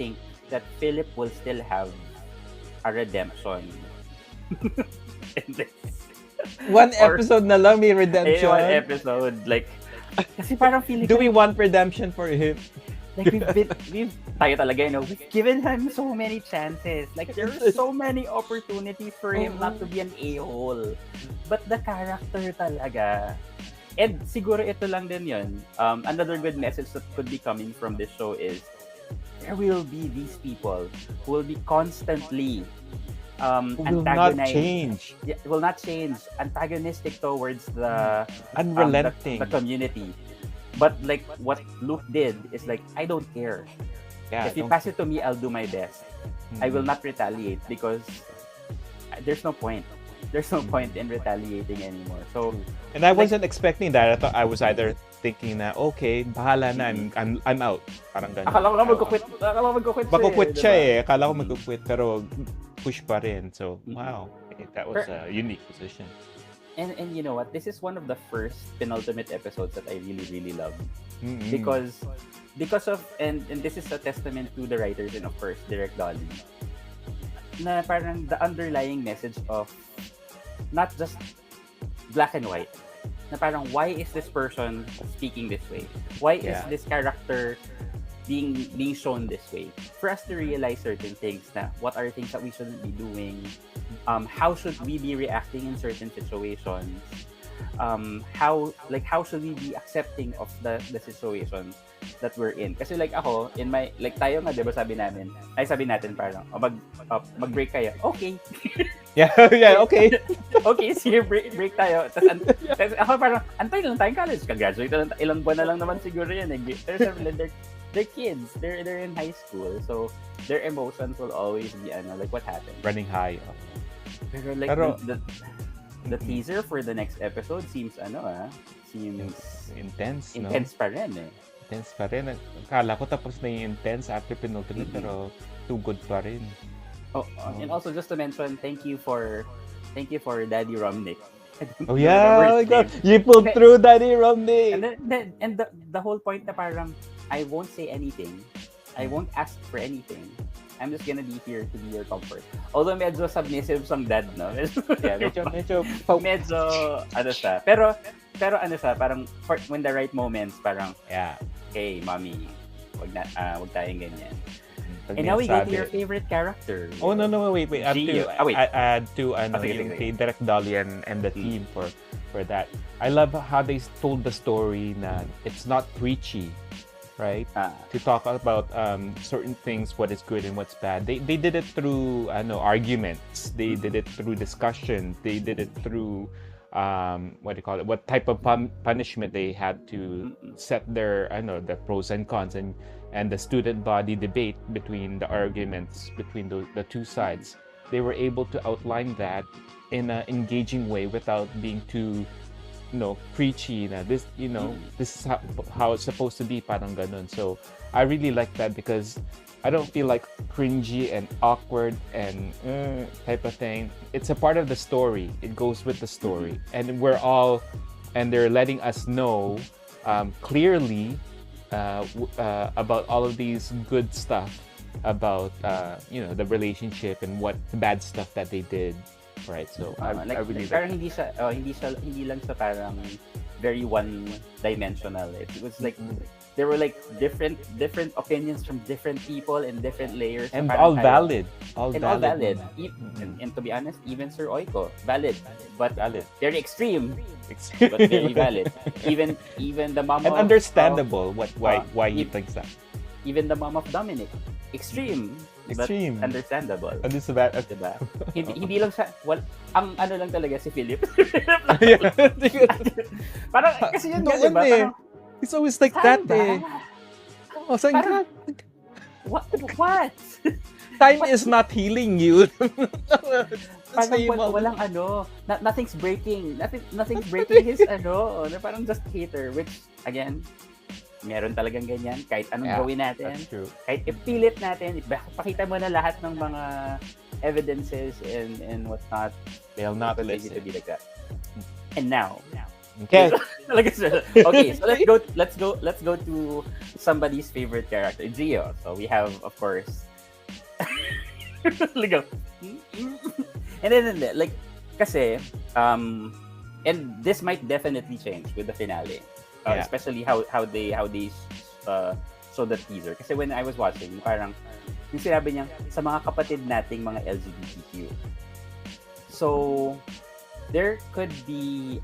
think that Philip will still have a redemption? One episode na lang may redemption. One episode, like, kasi parang feeling do we want redemption for him? Like we've tayo talaga, we've given him so many chances. Like there are so many opportunities for him not to be an a-hole. But the character talaga. And siguro ito lang din yun. Another good message that could be coming from this show is there will be these people who will be constantly will not change. Will not change. Antagonistic towards the unrelenting the community. But like what Luke did is like, I don't care. Yeah, if you pass it to me, I'll do my best. I will not retaliate because there's no point. There's no point in retaliating anymore. So, and I wasn't expecting that. I thought I was either thinking na okay, bahala na, I'm out. Parang ganun. Akala ko magkukwit. Magkukwit siya eh. Akala ko magkukwit pero push pa rin. So, wow. That was a unique position. And you know what? This is one of the first penultimate episodes that I really, really love. Mm-hmm. Because of and this is a testament to the writers and of course Direct Dolly. Na parang the underlying message of not just black and white. Na parang why is this person speaking this way? Why is this character being shown this way? For us to realize certain things na what are things that we shouldn't be doing, how should we be reacting in certain situations, how should we be accepting of the situations that we're in. Kasi like ako, in my, like tayo nga, diba sabi natin parang, mag-break kayo. Okay. yeah, okay. Okay, sige, break tayo. Tapos ako parang, antay lang tayong college. Ka-graduate na lang, ilang buwan na lang naman siguro yan. They're kids. They're in high school. So, their emotions will always be, like what happened? Running high. Pero like, the teaser for the next episode seems, seems intense, no? Intense pa rin eh. Intense pa rin. Akala ko tapos na yung intense after penultimate, pero too good pa rin. And also just to mention, thank you for Daddy Romnick. Oh yeah, oh my God. You pulled through Daddy Romnick. And the whole point na parang I won't say anything. I won't ask for anything. I'm just gonna be here to be your comfort. Although medyo submissive sang dad, no? Yeah, medyo ano siya. Pero ano siya, parang when the right moments, parang hey, mommy, wag tayong ganyan. And now we go to your favorite character. Oh no, wait. I add to sige. kay Direct Dolly and the team for that. I love how they told the story na it's not preachy, right? To talk about certain things, what is good and what's bad. They did it through arguments. They did it through discussion. They did it through what type of punishment they had to set their the pros and cons and the student body debate between the arguments between the two sides. They were able to outline that in an engaging way without being too preachy na this this is how it's supposed to be, parang ganun. So I really like that because I don't feel like cringy and awkward and type of thing. It's a part of the story. It goes with the story, and they're letting us know clearly about all of these good stuff about the relationship and what the bad stuff that they did. Right, so I really parang hindi lang sa parang very one-dimensional. It was like there were like different opinions from different people in different layers, and all valid. And to be honest, even Sir Oiko, valid, very extreme, but very valid. Even the mom and understandable why he thinks that. Even the mom of Dominic, extreme. But understandable. Diba? Hindi lang siya, ang ano lang talaga si Philip. Parang kasi yun diba? Parang, it's always like that eh. Oh, parang, what? Time is not healing you. Parang walang nothing's breaking. Nothing's breaking his na parang just hater, which again, meron talagang ganyan kahit anong gawin natin. That's true. Kahit ipilit natin, ipakita mo na lahat ng mga evidences and whatnot. They'll not listen. listen. To be like that. And now. Okay. Okay, so let's go to somebody's favorite character, Gio. So we have, of course, and then like kasi and this might definitely change with the finale, especially how they show the teaser. Kasi when I was watching, parang yung sinabi niya sa mga kapatid nating mga LGBTQ. So there could be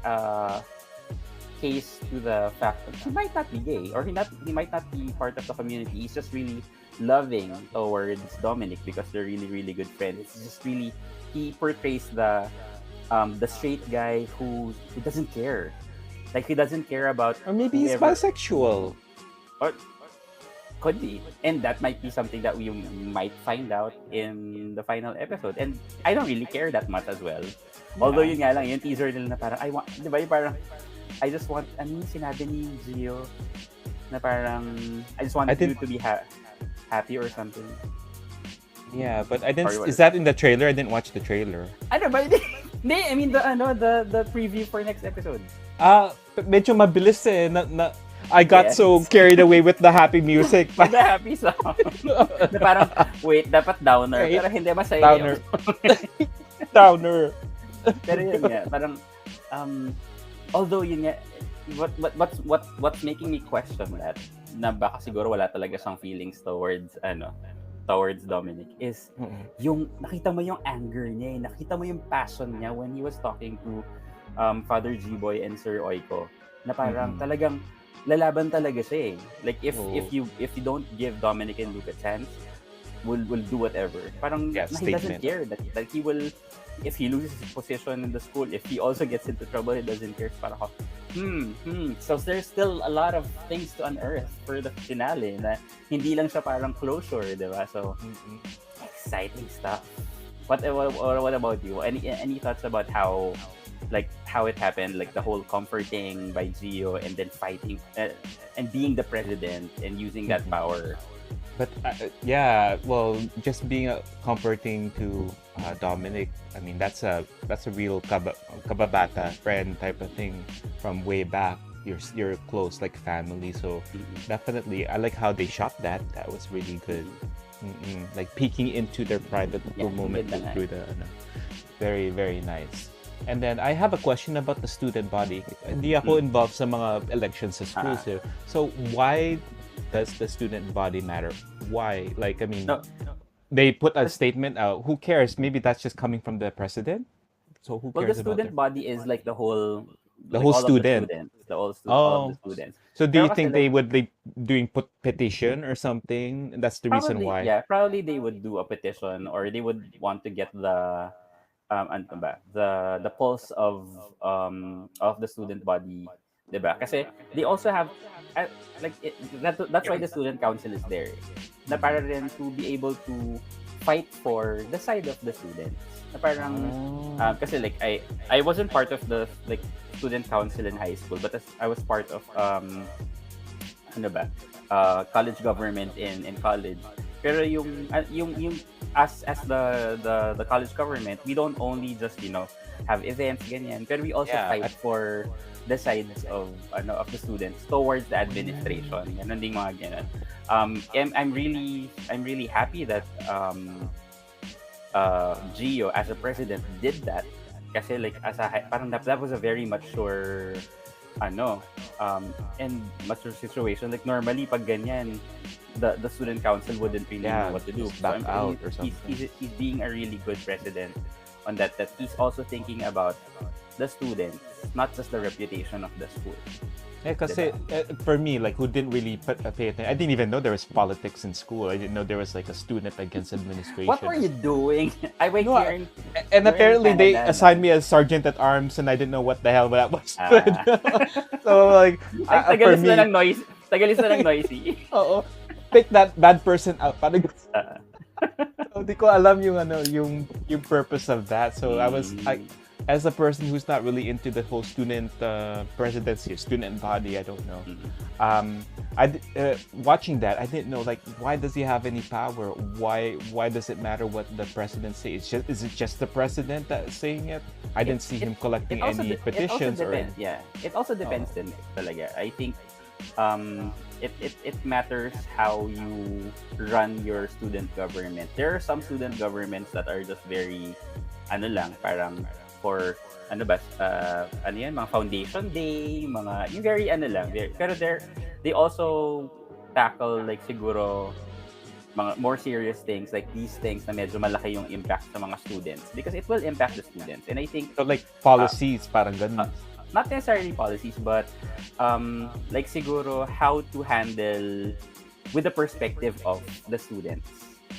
case to the fact that he might not be gay or he might not be part of the community. He's just really loving towards Dominic because they're really, really good friends. It's just really, he portrays the straight guy who doesn't care. Like he doesn't care about, or maybe he's bisexual, or could be, and that might be something that we might find out in the final episode. And I don't really care that much as well. Although yun nga lang, yung teaser nila na parang di ba yung parang I just want, sinabi ni Gio na parang I just want you to be happy or something. Yeah, but I didn't. Is that in the trailer? I didn't watch the trailer. Ano ba? Hindi, I mean the preview for next episode. Medyo mabilis eh. I got so carried away with the happy music. The happy song. Na parang, wait, dapat downer. Right? Pero hindi masaya. Downer. Downer. Pero yun nga, parang, although yun nga, what's making me question that, na baka siguro wala talaga siyang feelings towards Dominic, is yung, nakita mo yung anger niya, nakita mo yung passion niya when he was talking to Father G-Boy and Sir Oiko, na parang talagang lalaban talaga siya eh. Like if you don't give Dominic and Luke a chance, will do whatever. Parang he doesn't care that he will, if he loses his position in the school, if he also gets into trouble, he doesn't care. Parang so there's still a lot of things to unearth for the finale na hindi lang siya parang closure, di ba? So exciting stuff. What about you? Any thoughts about how it happened, like the whole comforting by Gio and then fighting and being the president and using that power? But well, just being comforting to Dominic, I mean that's a real kababata friend type of thing from way back. You're close, like family. So definitely, I like how they shot that. That was really good. Like peeking into their private moment through the very, very nice. And then I have a question about the student body. Hindi ako involved sa mga elections sa schools. So why does the student body matter? Why? Like, I mean, they put a statement out. Who cares? Maybe that's just coming from the president. So who cares? Well, the student body is like the whole student. All of the students. So do you think they would be doing petition or something? That's the reason why. Yeah, probably they would do a petition, or they would want to get the pulse of the student body, diba? Kasi they also have that's why the student council is there, na para rin to be able to fight for the side of the students. Na parang kasi like I wasn't part of the student council in high school, but I was part of college government in college. Pero yung as the college government, we don't only just have events ganyan, pero we also fight for the sides of the students towards the administration. Ganun ding mga ganun. I'm really happy that Gio as a president did that, kasi like parang that was a very mature and mature situation. Like normally pag ganyan, the student council wouldn't really know what to do. Back out or something. He's being a really good president on that he's also thinking about the students, not just the reputation of the school. Kasi for me, like, who didn't really pay attention, I didn't even know there was politics in school. I didn't know there was like a student against administration. What were you doing? And apparently they assigned me as sergeant at arms, and I didn't know what the hell that was. So like, for me, tagalis na ng noisy. Pick that bad person out. Hindi ko alam yung purpose of that. So as a person who's not really into the whole student presidency, student body, I don't know. Watching that, I didn't know like why does he have any power? Why does it matter what the president says? Is it just the president that's saying it? I didn't see him collecting any petitions or. Yeah, it also depends din talaga. I think it matters how you run your student government. There are some student governments that are just very parang for mga foundation day, yung very pero they also tackle like siguro mga more serious things like these things na medyo malaki yung impact sa mga students because it will impact the students. And I think so like policies parang ganun. Not necessarily policies but like siguro how to handle with the perspective of the students.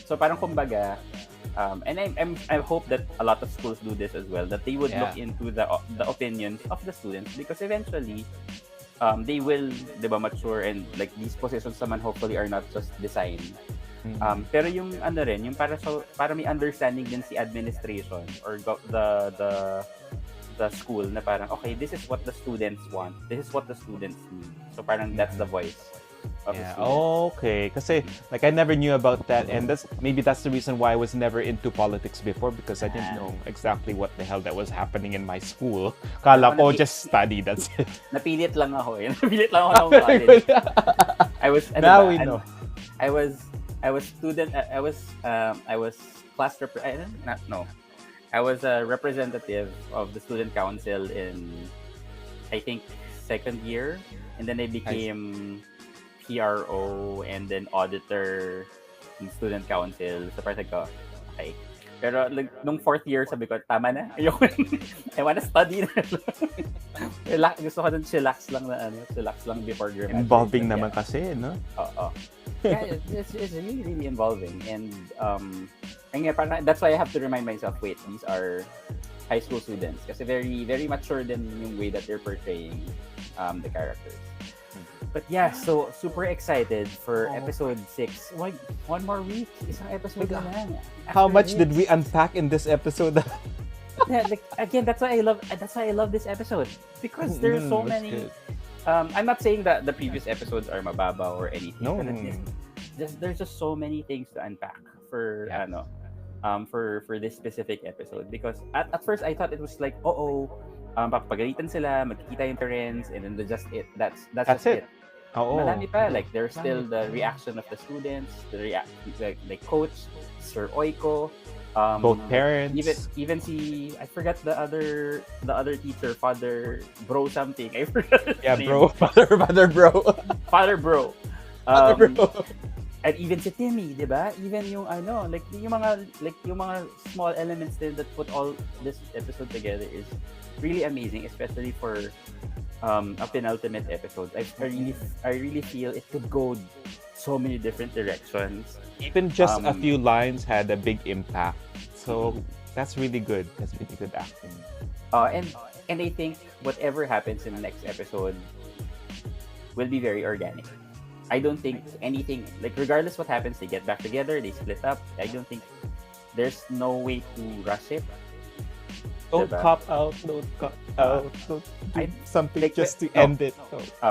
So parang kumbaga and I hope that a lot of schools do this as well, that they would look into the opinions of the students because eventually they will, diba, mature and like these positions naman hopefully are not just designed. Pero yung yung para may understanding din si administration or the school na parang okay, this is what the students want, this is what the students need. So parang that's the voice. Okay. Kasi like I never knew about that, and maybe that's the reason why I was never into politics before because I didn't know exactly what the hell that was happening in my school. Kala ko just study, that's it. Napilit lang ako eh. Napilit lang ako ng college. I was now we know. I was student. I was class I was a representative of the student council in I think second year, and then I became PRO and then auditor in student council sa parte ko. Okay. Pero like, nung fourth year, sabi ko, tama na. Ayoko. I wanna study na. Gusto ko dun chillax lang before graduation. Involving naman kasi, no? Oo. Yeah, it's really, really involving. And parang, that's why I have to remind myself, wait, these are high school students. Kasi very, very mature din yung way that they're portraying the characters. But yeah, so super excited for episode 6. One more week, isang episode na lang. How much did we unpack in this episode? Yeah, like, again, that's why I love this episode because there's so many. I'm not saying that the previous episodes are mababa or anything. No. There's just so many things to unpack for for this specific episode because at first I thought it was like papagalitan sila, magkikita yung parents, and then that's just it. Marami pa, like there's still the reaction of the students, like coach, Sir Oiko, both parents, even I forgot the other teacher, Father Bro something. I forgot. Yeah, bro, Father Bro. Father Bro. Father Bro. And even si Timmy, di ba? Even yung yung mga small elements din that put all this episode together is really amazing, especially for a penultimate episode. I really feel it could go so many different directions. Even just a few lines had a big impact. So that's really good. That's really good acting. And I think whatever happens in the next episode will be very organic. I don't think anything, like regardless what happens, they get back together, they split up. I don't think there's no way to rush it. Don't cop out. Don't do something like, just to end it.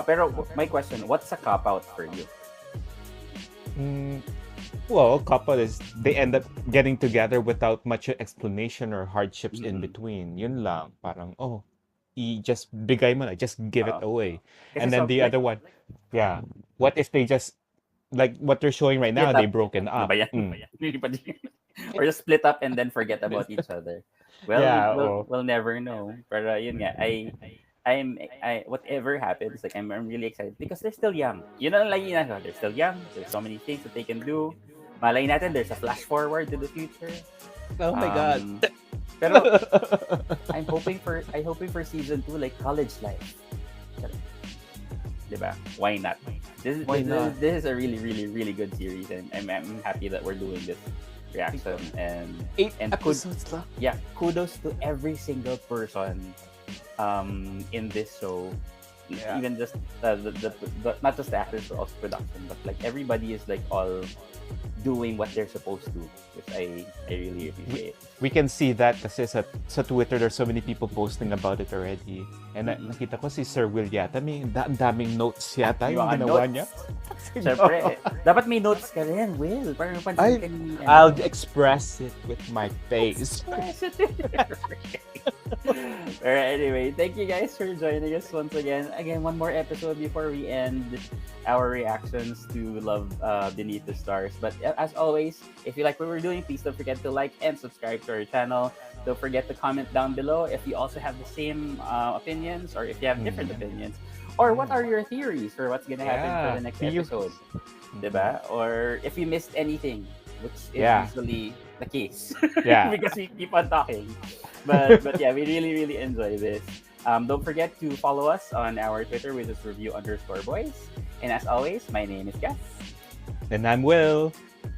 Pero my question, what's a cop out for you? Well, cop out is they end up getting together without much explanation or hardships in between. Yun lang, parang just bigay mo na, just give it away. And then the other one, what if they just, like what they're showing right now, they broken up. Or just split up and then forget about each other. Well, we'll never know. Pero yun nga, I whatever happens, like I'm really excited because they're still young. You know, like they're still young. There's so many things that they can do. Malay natin, there's a flash forward to the future. Oh my God. Pero I'm hoping for season 2 like college life. Diba? Why not? This is a really, really, really good series, and I'm happy that we're doing this reaction and 8 episodes left. Yeah, kudos to every single person in this show even just the not just the actors but also production, but like everybody is like all doing what they're supposed to, which I really appreciate. We can see that kasi sa Twitter there's so many people posting about it already. And nakita ko si Sir Will yata may daming notes yata yung ginawa niya. Siyempre, dapat may notes ka rin, Will. Parang pansin ka ni... I'll express it with my face. Alright, anyway, thank you guys for joining us once again. Again, one more episode before we end our reactions to Love Beneath the Stars. But as always, if you like what we're doing, please don't forget to like and subscribe to our channel. Don't forget to comment down below if you also have the same opinions or if you have different opinions. Or what are your theories for what's gonna happen for the next episode? Diba? Or if you missed anything, which is usually the case. Because we keep on talking. But yeah, we really enjoy this. Don't forget to follow us on our Twitter, which is review_boys. And as always, my name is Gus. And I'm Will.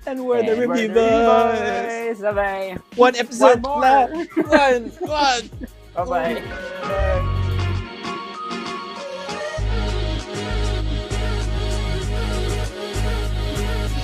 And we're the Review Boys. Bye-bye. One episode left. One. Bye-bye. Bye.